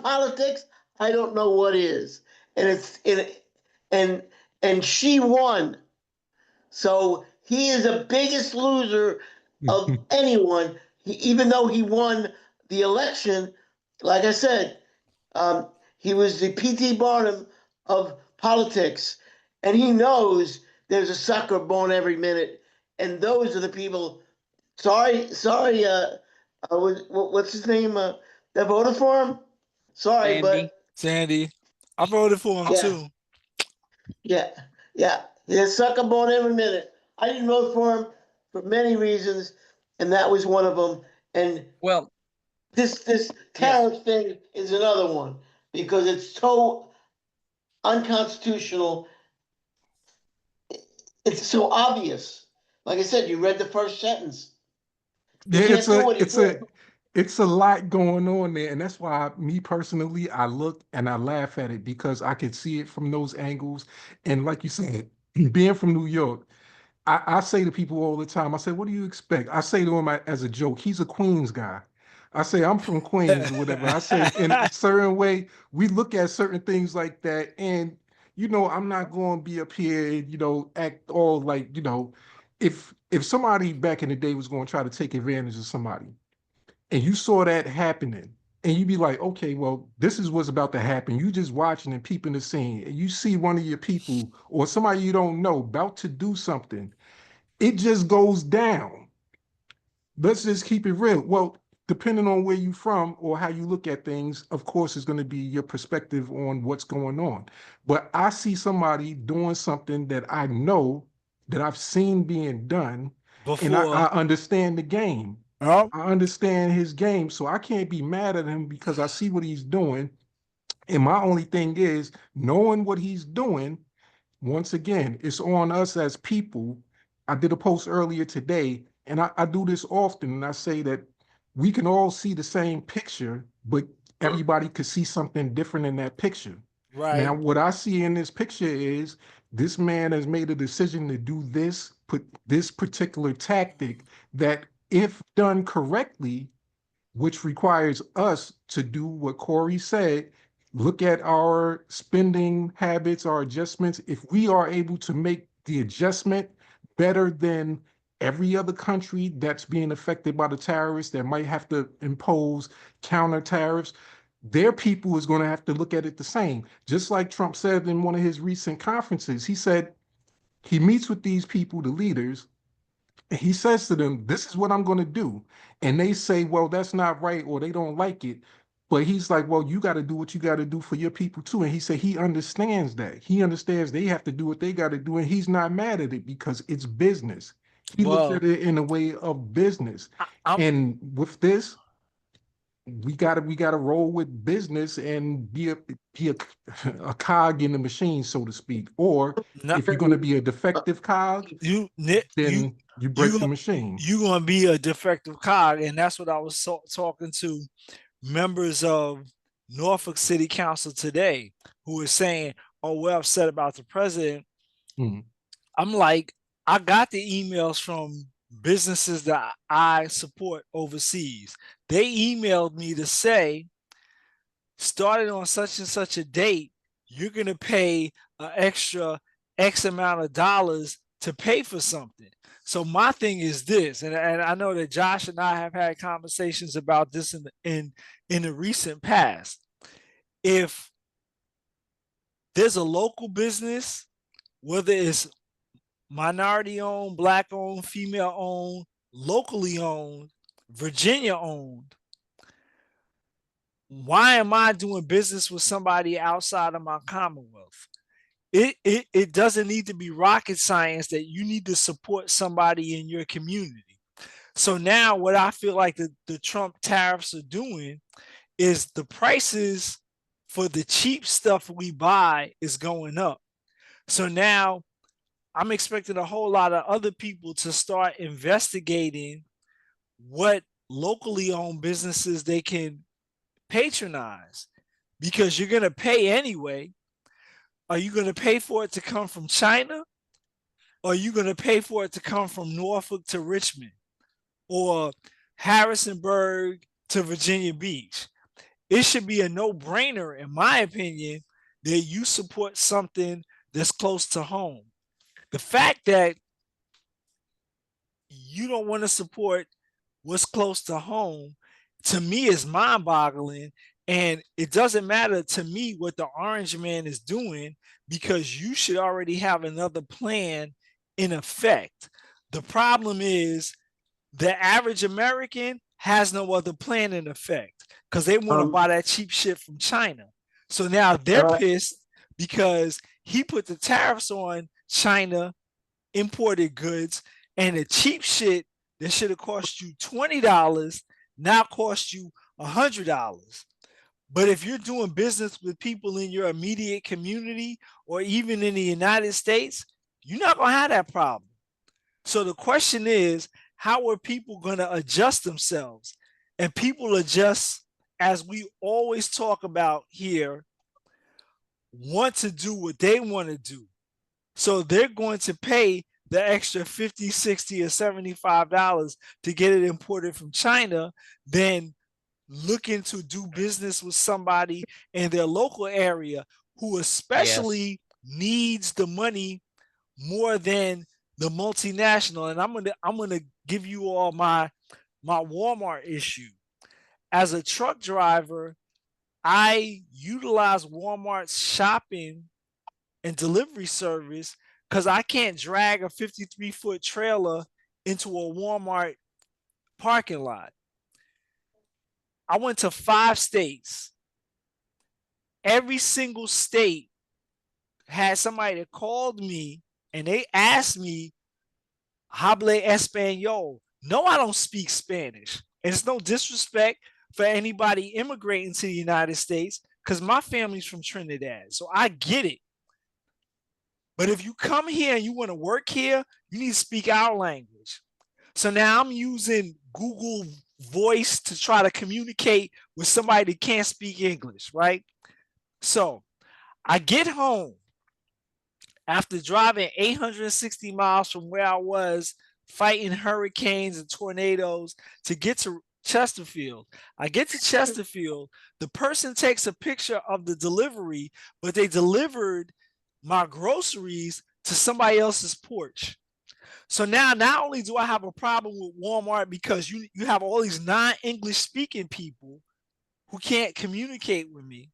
politics, I don't know what is. And and and she won. So he is the biggest loser of anyone. Even though he won the election, like I said, um, he was the P.T. Barnum of politics, and he knows there's a sucker born every minute, and those are the people. Sorry. What's his name? That voted for him. Sorry, Sandy. but Sandy, I voted for him yeah, too. yeah, yeah. He's a sucker born every minute. I didn't vote for him for many reasons, and that was one of them. And Well, this yes. tariff thing is another one, because it's so unconstitutional. It's so obvious. Like I said, you read the first sentence. He Yeah, can't do what he did. it's a lot going on there. And that's why me personally, I look and I laugh at it because I could see it from those angles. And like you said, being from New York, I say to people all the time, I say, what do you expect? I say to him as a joke, he's a Queens guy. I say, I'm from Queens or whatever. I say, in a certain way, we look at certain things like that. And, I'm not going to be up here, act all like, if somebody back in the day was going to try to take advantage of somebody and you saw that happening, and you be like, okay, well, this is what's about to happen. You just watching and peeping the scene, and you see one of your people or somebody you don't know about to do something, it just goes down. Let's just keep it real. Well, depending on where you're from or how you look at things, of course, is going to be your perspective on what's going on. But I see somebody doing something that I know that I've seen being done, and I Before, understand the game. oh, I understand his game, so I can't be mad at him because I see what he's doing. And my only thing is knowing what he's doing. Once again, it's on us as people. I did a post earlier today, and I do this often, and I say that we can all see the same picture, but everybody could see something different in that picture. Now, right. what I see in this picture is this man has made a decision to do this, put this particular tactic that, if done correctly, which requires us to do what Corey said, look at our spending habits, our adjustments. If we are able to make the adjustment better than every other country that's being affected by the tariffs that might have to impose counter tariffs, their people is going to have to look at it the same. Just like Trump said in one of his recent conferences, he said he meets with these people, the leaders, and he says to them, this is what I'm going to do. And they say, well, that's not right, or they don't like it. But he's like, well, you got to do what you got to do for your people too. And he said he understands that. He understands they have to do what they got to do. And he's not mad at it because it's business. He looks Well, at it in a way of business. And with this, we gotta roll with business and be a cog in the machine, so to speak. Or if you're gonna be a defective cog, then you break the machine. You're gonna be a defective cog, and that's what I was talking to members of Norfolk City Council today, who were saying, "Oh, we're upset about the president." I'm like, I got the emails from businesses that I support overseas. They emailed me to say, starting on such and such a date, you're going to pay an extra X amount of dollars to pay for something. So my thing is this, and I know that Josh and I have had conversations about this in the recent past. If there's a local business, whether it's minority owned, Black owned, female owned, locally owned, Virginia owned, why am I doing business with somebody outside of my Commonwealth? It doesn't need to be rocket science that you need to support somebody in your community. So now what I feel like the Trump tariffs are doing is the prices for the cheap stuff we buy is going up. So now I'm expecting a whole lot of other people to start investigating what locally owned businesses they can patronize, because you're going to pay anyway. Are you going to pay for it to come from China? Or are you going to pay for it to come from Norfolk to Richmond or Harrisonburg to Virginia Beach? It should be a no-brainer, in my opinion, that you support something that's close to home. The fact that you don't want to support what's close to home, to me, is mind-boggling. And it doesn't matter to me what the orange man is doing, because you should already have another plan in effect. The problem is the average American has no other plan in effect because they want to buy that cheap shit from China. So now they're pissed because he put the tariffs on China imported goods, and the cheap shit that should have cost you $20 now cost you $100. But if you're doing business with people in your immediate community or even in the United States, you're not going to have that problem. So the question is, how are people going to adjust themselves? And people adjust, as we always talk about here, want to do what they want to do. So they're going to pay the extra $50, $60, or $75 to get it imported from China, then looking to do business with somebody in their local area who especially needs the money more than the multinational. And I'm gonna give you all my Walmart issue. As a truck driver, I utilize Walmart's shopping and delivery service because I can't drag a 53-foot trailer into a Walmart parking lot. I went to 5 states. Every single state had somebody that called me and they asked me, "Hable Espanol?" No, I don't speak Spanish. And it's no disrespect for anybody immigrating to the United States, because my family's from Trinidad. So I get it. But if you come here and you want to work here, you need to speak our language. So now I'm using Google Voice to try to communicate with somebody that can't speak English, right? So I get home after driving 860 miles from where I was fighting hurricanes and tornadoes to get to Chesterfield. I get to Chesterfield. The person takes a picture of the delivery, but they delivered my groceries to somebody else's porch. So now not only do I have a problem with Walmart because you have all these non-English speaking people who can't communicate with me.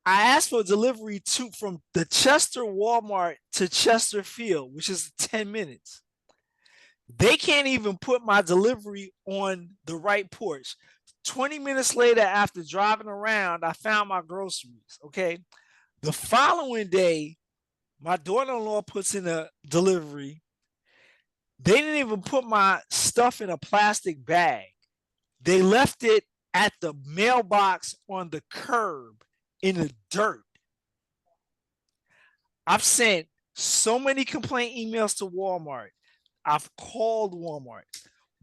I asked for a delivery from the Chester Walmart to Chesterfield, which is 10 minutes. They can't even put my delivery on the right porch. 20 minutes later, after driving around, I found my groceries. Okay. The following day, my daughter-in-law puts in a delivery. They didn't even put my stuff in a plastic bag. They left it at the mailbox on the curb in the dirt. I've sent so many complaint emails to Walmart. I've called Walmart.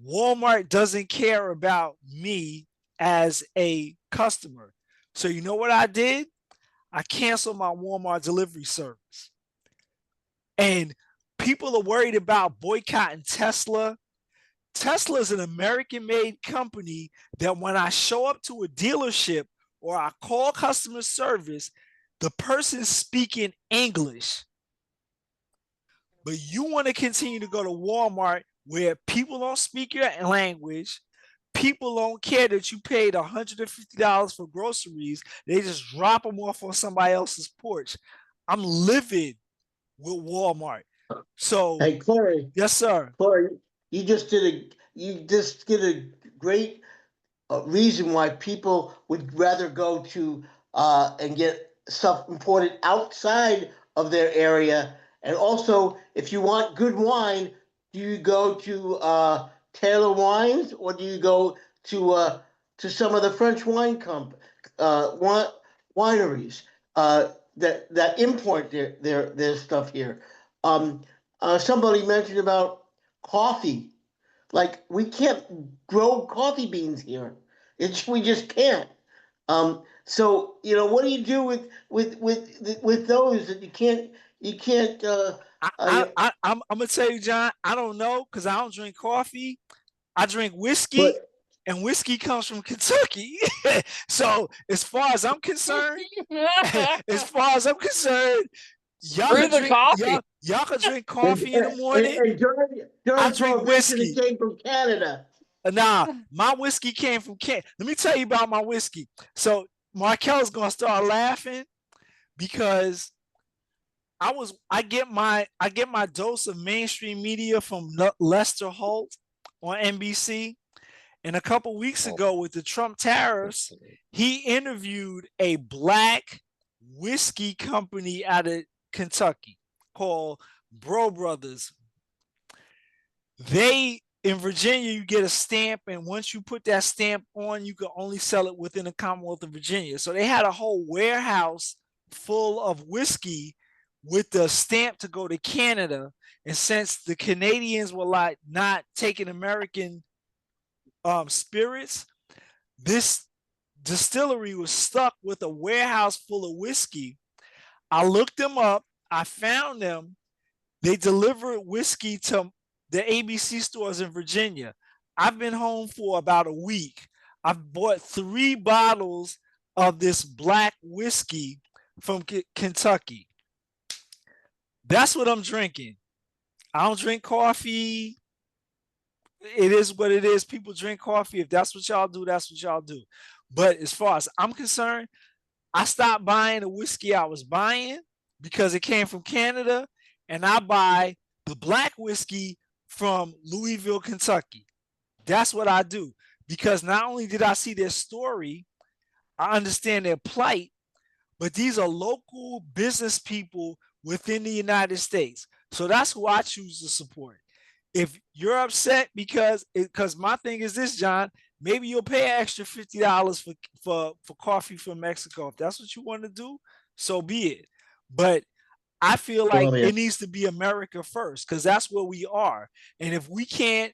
Walmart doesn't care about me as a customer. So you know what I did? I canceled my Walmart delivery service. And people are worried about boycotting Tesla. Tesla is an American-made company that when I show up to a dealership or I call customer service, the person's speaking English. But you want to continue to go to Walmart where people don't speak your language. People don't care that you paid $150 for groceries. They just drop them off on somebody else's porch. I'm livid with Walmart. So, Hey, Corey. Yes, sir. Corey, you just did a great reason why people would rather go to and get stuff imported outside of their area. And also, if you want good wine, do you go to Taylor Wines or do you go to some of the French wine wineries that import their stuff here? Somebody mentioned about coffee. Like, we can't grow coffee beans here. We just can't. So what do you do with those that you can't? I'm gonna tell you, John. I don't know because I don't drink coffee. I drink whiskey, But and whiskey comes from Kentucky. So as far as I'm concerned, Screw the coffee. Y'all can drink coffee in the morning. And I during drink Prohibition, whiskey. it came from Canada. Nah, my whiskey came from Canada. Let me tell you about my whiskey. So Markel is gonna start laughing because I get my dose of mainstream media from Lester Holt on NBC. And a couple weeks ago with the Trump tariffs, he interviewed a black whiskey company out of Kentucky called Bro Brothers. In Virginia, you get a stamp, and once you put that stamp on, you can only sell it within the Commonwealth of Virginia. So they had a whole warehouse full of whiskey with the stamp to go to Canada. And since the Canadians were like not taking American spirits, this distillery was stuck with a warehouse full of whiskey. I looked them up. I found them. They delivered whiskey to the ABC stores in Virginia. I've been home for about a week. I've bought 3 bottles of this black whiskey from Kentucky. That's what I'm drinking. I don't drink coffee. It is what it is. People drink coffee. If that's what y'all do, that's what y'all do. But as far as I'm concerned, I stopped buying the whiskey I was buying because it came from Canada, and I buy the black whiskey from Louisville, Kentucky. That's what I do, because not only did I see their story, I understand their plight, but these are local business people within the United States. So that's who I choose to support. If you're upset because my thing is this, John, maybe you'll pay an extra $50 for coffee from Mexico. If that's what you want to do, so be it. But I feel like it needs to be America first, because that's where we are. And if we can't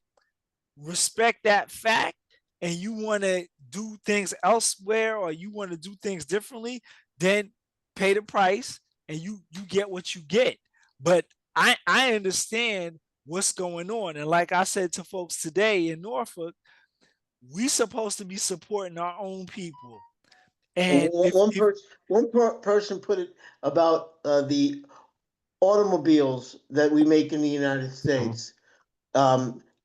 respect that fact and you want to do things elsewhere or you want to do things differently, then pay the price and you get what you get. But I understand what's going on. And like I said to folks today in Norfolk, we supposed to be supporting our own people. And one person put it about the automobiles that we make in the United States,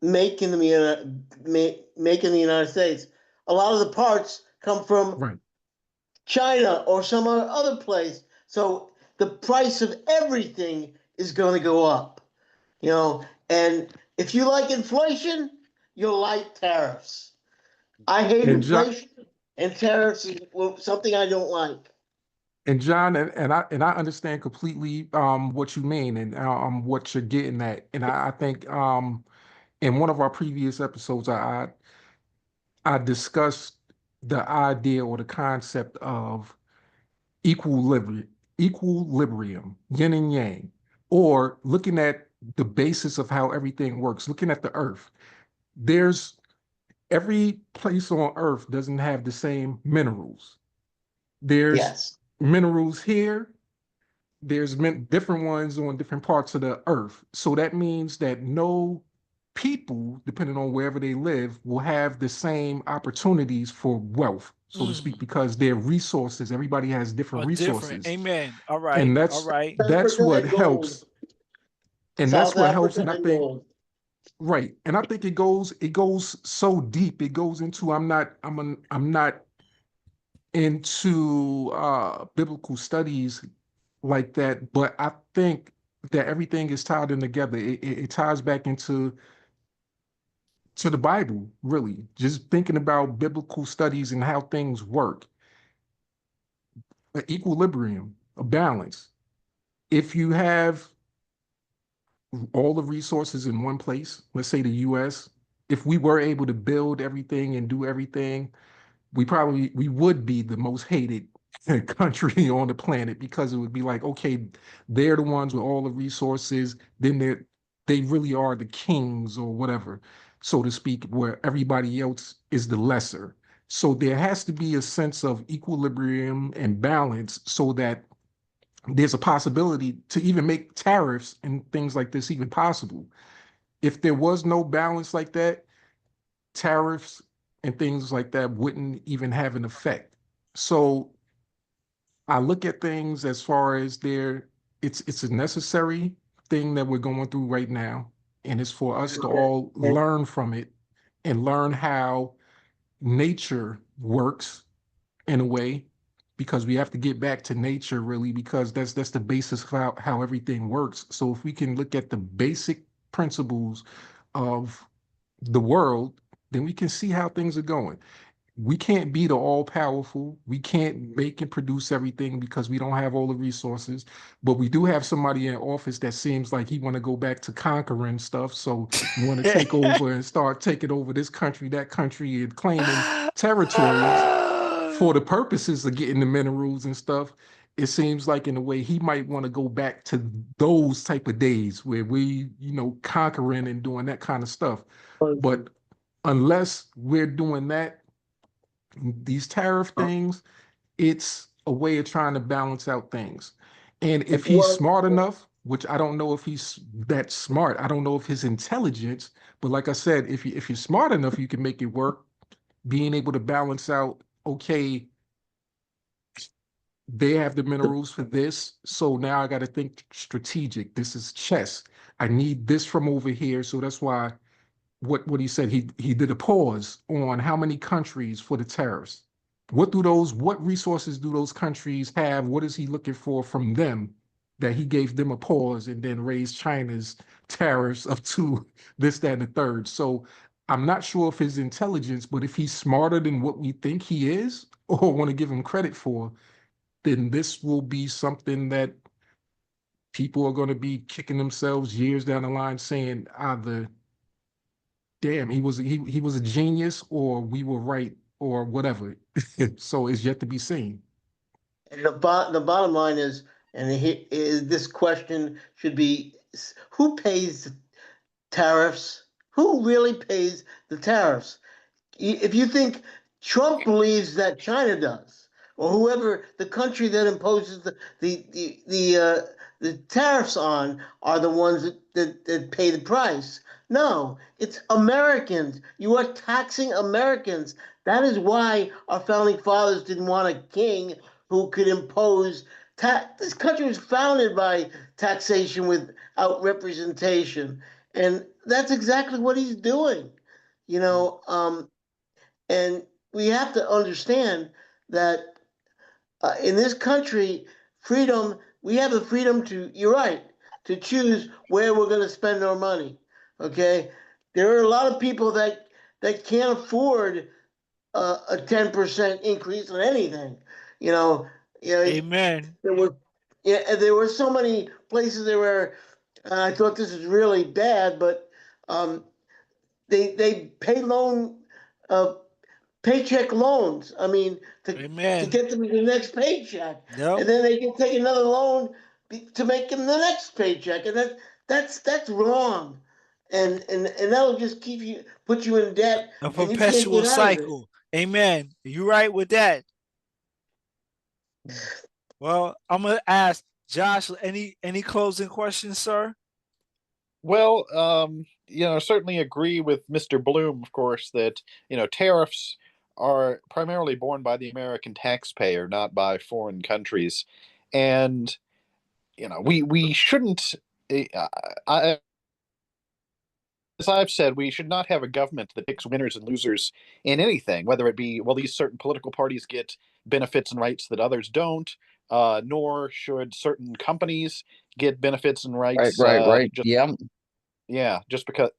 make in the United States, a lot of the parts come from Right. China or some other place. So the price of everything is going to go up, you know. And if you like inflation, you'll like tariffs. I hate And John, inflation, and tariffs is something I don't like. and John, and I understand completely what you mean and what you're getting at. And I think in one of our previous episodes, I discussed the idea or the concept of equilibrium, yin and yang, or looking at the basis of how everything works, looking at the earth. There's every place on earth doesn't have the same minerals. There's Yes. minerals here, there's different ones on different parts of the earth. So that means that no people, depending on wherever they live, will have the same opportunities for wealth, so to speak, because their resources, everybody has different Are different. resources. Amen. All right. And All right. that's Africa what and gold. helps. And that's South what helps. Africa And I and think, gold. right. And I think it goes so deep. It goes into I'm not into biblical studies like that, but I think that everything is tied in together. It ties back into the Bible, really. Just thinking about biblical studies and how things work. An equilibrium, a balance. If you have all the resources in one place, let's say the US, if we were able to build everything and do everything, we would be the most hated country on the planet, because it would be like, okay, they're the ones with all the resources, then they really are the kings or whatever, so to speak, where everybody else is the lesser. So there has to be a sense of equilibrium and balance so that there's a possibility to even make tariffs and things like this even possible. If there was no balance like that, tariffs and things like that wouldn't even have an effect. So I look at things as far as it's a necessary thing that we're going through right now. And it's for us to all learn from it and learn how nature works in a way, because we have to get back to nature really, because that's the basis of how everything works. So if we can look at the basic principles of the world, then we can see how things are going. We can't be the all powerful. We can't make and produce everything because we don't have all the resources. But we do have somebody in office that seems like he want to go back to conquering stuff. So you want to take over and start taking over this country, that country, and claiming territories for the purposes of getting the minerals and stuff. It seems like in a way he might want to go back to those type of days where we, conquering and doing that kind of stuff. But unless we're doing that, these tariff things, it's a way of trying to balance out things. And if he's smart enough, which I don't know if he's that smart, I don't know if his intelligence, but like I said, if you're smart enough, you can make it work, being able to balance out, okay, they have the minerals for this, so now I got to think strategic. This is chess. I need this from over here, so that's why what he said, he did a pause on how many countries for the tariffs. What resources do those countries have? What is he looking for from them that he gave them a pause and then raised China's tariffs up to this, that, and the third? So I'm not sure if his intelligence, but if he's smarter than what we think he is or want to give him credit for, then this will be something that people are going to be kicking themselves years down the line saying either, damn, he was a genius, or we were right, or whatever. So it's yet to be seen. And the bottom line is, this question should be: who pays tariffs? Who really pays the tariffs? If you think Trump believes that China does, or whoever the country that imposes the tariffs on are the ones that pay the price. No, it's Americans. You are taxing Americans. That is why our founding fathers didn't want a king who could impose this country was founded by taxation without representation, and that's exactly what he's doing. And we have to understand that in this country, we have the freedom to, you're right, to choose where we're going to spend our money. Okay. There are a lot of people that can't afford a 10% increase on anything. Amen. There were so many places there where I thought this was really bad, but they pay paycheck loans. I mean, to Amen. get them the next paycheck, Yep. and then they can take another loan to make them the next paycheck, and that's wrong, and that'll just put you in debt, A and you can't perpetual get out of it. cycle. Amen. You're right with that. Well, I'm gonna ask Josh, any closing questions, sir? Well, certainly agree with Mr. Bloom, of course, that, tariffs are primarily borne by the American taxpayer, not by foreign countries. And, we shouldn't, as I've said, we should not have a government that picks winners and losers in anything, whether it be, well, these certain political parties get benefits and rights that others don't, nor should certain companies get benefits and rights. Right. Yeah. Just because.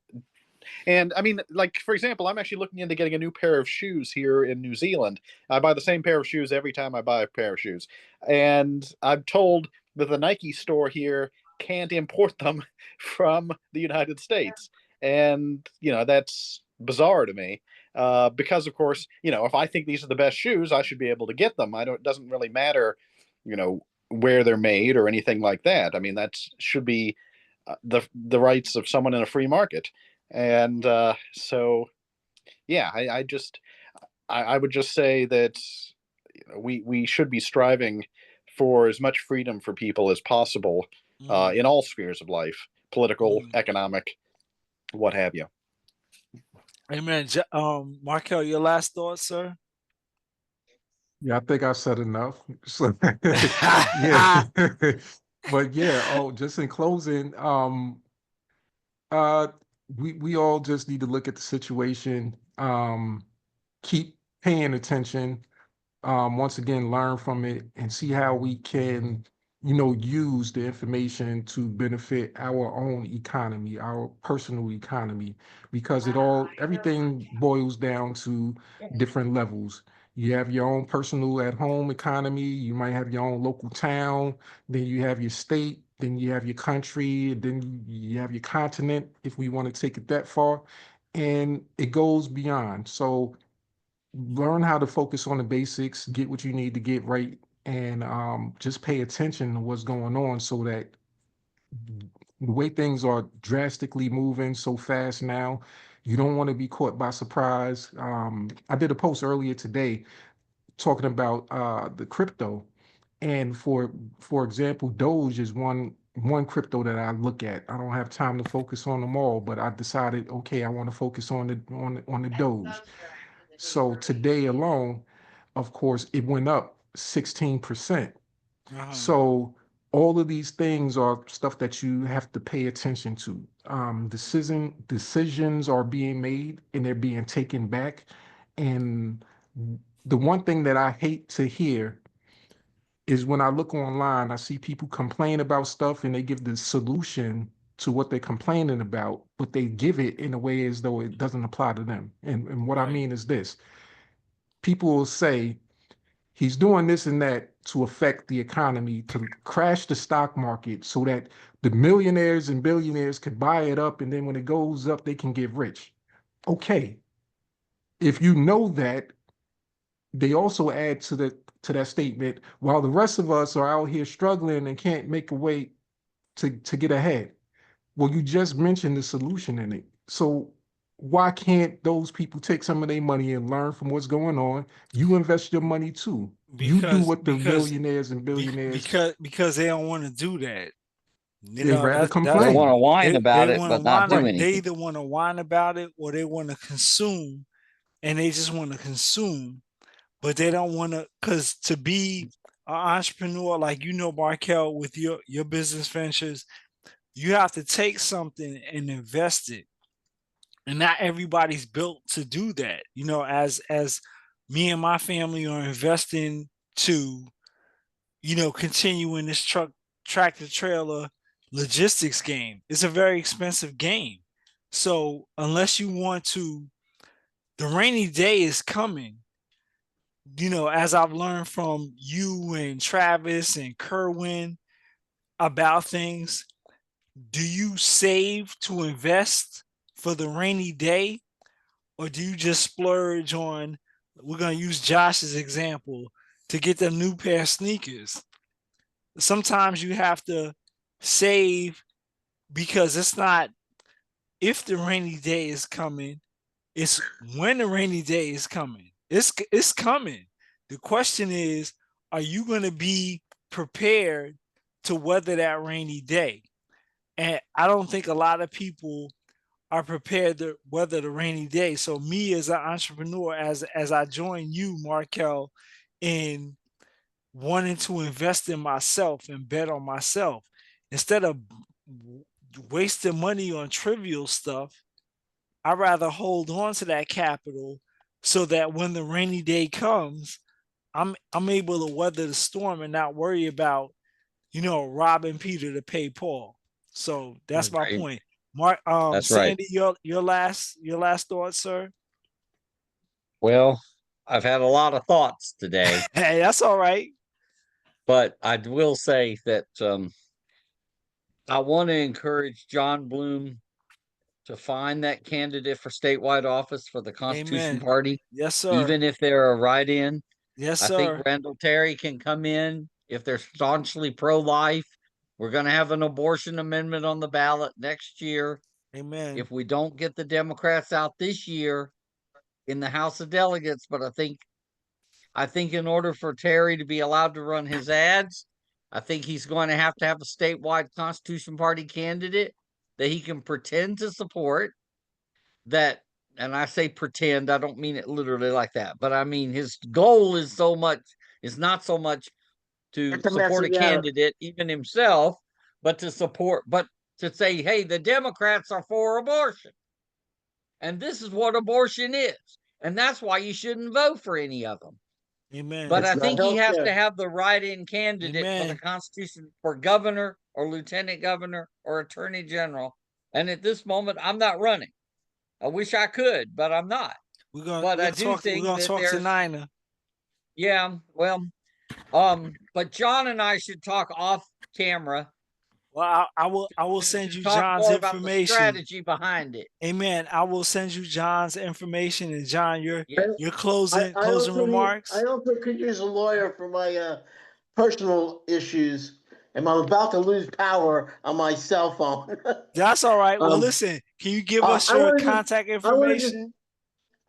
And I mean, like, for example, I'm actually looking into getting a new pair of shoes here in New Zealand. I buy the same pair of shoes every time I buy a pair of shoes. And I'm told that the Nike store here can't import them from the United States. And, that's bizarre to me. Because, of course, if I think these are the best shoes, I should be able to get them. It doesn't really matter, where they're made or anything like that. I mean, that should be the rights of someone in a free market. And so, yeah, I would just say that we should be striving for as much freedom for people as possible in all spheres of life, political, economic, what have you. Amen. Markel, your last thoughts, sir? Yeah, I think I said enough. So, yeah. But yeah, just in closing, we all just need to look at the situation, keep paying attention, once again, learn from it and see how we can, use the information to benefit our own economy, our personal economy, because everything boils down to different levels. You have your own personal at home economy, you might have your own local town, then you have your state, then you have your country, and then you have your continent, if we want to take it that far, and it goes beyond. So learn how to focus on the basics, get what you need to get right, and just pay attention to what's going on, so that the way things are drastically moving so fast now, you don't want to be caught by surprise. I did a post earlier today talking about the crypto, and for example, Doge is one crypto that I look at. I don't have time to focus on them all, but I decided, okay, I want to focus on the Doge. So today alone, of course, it went up 16%. So all of these things are stuff that you have to pay attention to. Decisions are being made and they're being taken back. And the one thing that I hate to hear is when I look online, I see people complain about stuff and they give the solution to what they're complaining about, but they give it in a way as though it doesn't apply to them. And what I mean is this: people will say he's doing this and that to affect the economy, to crash the stock market so that the millionaires and billionaires could buy it up, and then when it goes up, they can get rich. Okay. If you know that, they also add to that statement, while the rest of us are out here struggling and can't make a way to get ahead. Well, you just mentioned the solution in it. So why can't those people take some of their money and learn from what's going on? You invest your money too. You do what the millionaires and billionaires. Because they don't want to do that. They rather They complain. want to whine about they it, wanna but not do whine. anything. They either want to whine about it or they want to consume, and they just want to consume, but they don't want to, because to be entrepreneur, like Markel, with your business ventures, you have to take something and invest it. And not everybody's built to do that. As me and my family are investing to, continue in this tractor trailer logistics game. It's a very expensive game. So unless you want to, the rainy day is coming. As I've learned from you and Travis and Kerwin about things, do you save to invest for the rainy day, or do you just splurge on, we're going to use Josh's example, to get the new pair of sneakers? Sometimes you have to save, because it's not if the rainy day is coming, it's when the rainy day is coming. It's coming. The question is, are you going to be prepared to weather that rainy day? And I don't think a lot of people are prepared to weather the rainy day. So me as an entrepreneur, as I join you, Markel, in wanting to invest in myself and bet on myself, instead of wasting money on trivial stuff, I'd rather hold on to that capital so that when the rainy day comes, I'm able to weather the storm and not worry about, robbing Peter to pay Paul. So that's my point. Mark, That's Sandy, right. your last thoughts, sir. Well, I've had a lot of thoughts today, Hey, that's all right. but I will say that I want to encourage John Bloom to find that candidate for statewide office for the Constitution Amen. Party, Yes, sir. even if they're a write-in. Yes, I sir. think Randall Terry can come in if they're staunchly pro-life. We're going to have an abortion amendment on the ballot next year. Amen. If we don't get the Democrats out this year in the House of Delegates, but I think in order for Terry to be allowed to run his ads, I think he's going to have a statewide Constitution Party candidate that he can pretend to support. That, and I say pretend, I don't mean it literally like that, but I mean his goal is not so much to support a candidate, even himself, but to say, hey, the Democrats are for abortion. And this is what abortion is. And that's why you shouldn't vote for any of them. Amen. But I think he has to have the write-in candidate for the Amen. Constitution, for governor or lieutenant governor or attorney general. And at this moment, I'm not running. I wish I could, but I'm not. We're gonna talk to Nina. Yeah, well, but John and I should talk off camera. Well, I will send you talk John's more about the information. strategy behind it. Amen. I will send you John's information, and John, your closing remarks. I also could use a lawyer for my personal issues, and I'm about to lose power on my cell phone. That's all right. Well, listen, can you give us your contact information?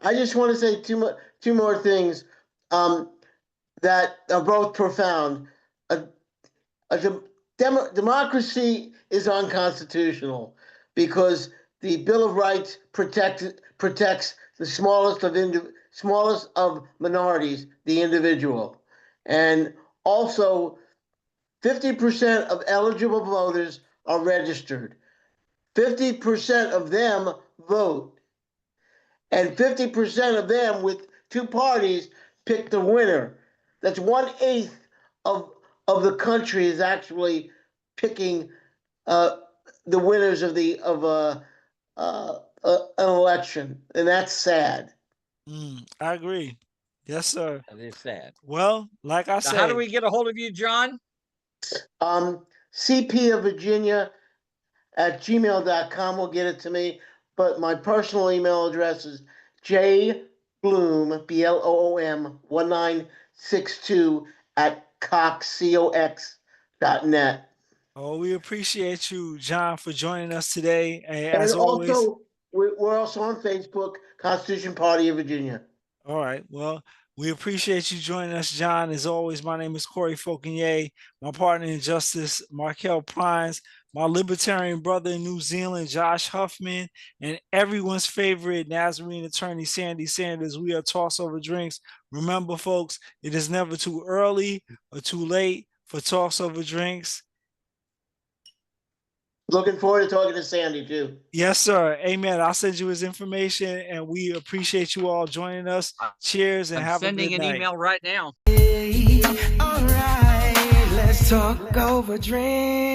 I just want to say two more things that are both profound. Democracy is unconstitutional because the Bill of Rights protects the smallest of minorities, the individual, and also 50% of eligible voters are registered. 50% of them vote, and 50% of them with two parties pick the winner. That's 1/8 of the country is actually picking the winners of an election, and that's sad. I agree. Yes, sir. That is sad. Well, like I said, how do we get a hold of you, John? cpofvirginia at gmail.com will get it to me, but my personal email address is jbloom, BLOOM 1962 at cox.net. Oh, we appreciate you, John, for joining us today. And as always, we're also on Facebook, Constitution Party of Virginia. All right. Well, we appreciate you joining us, John. As always, my name is Corey Fauconier. My partner in justice, Markel Prines. my Libertarian brother in New Zealand, Josh Huffman, and everyone's favorite Nazarene attorney, Sandy Sanders. We are Toss Over Drinks. Remember, folks, it is never too early or too late for Toss Over Drinks. Looking forward to talking to Sandy too. Yes, sir. Amen. I'll send you his information, and we appreciate you all joining us. Cheers and have a good night. Sending an email right now. All right, let's talk over drink.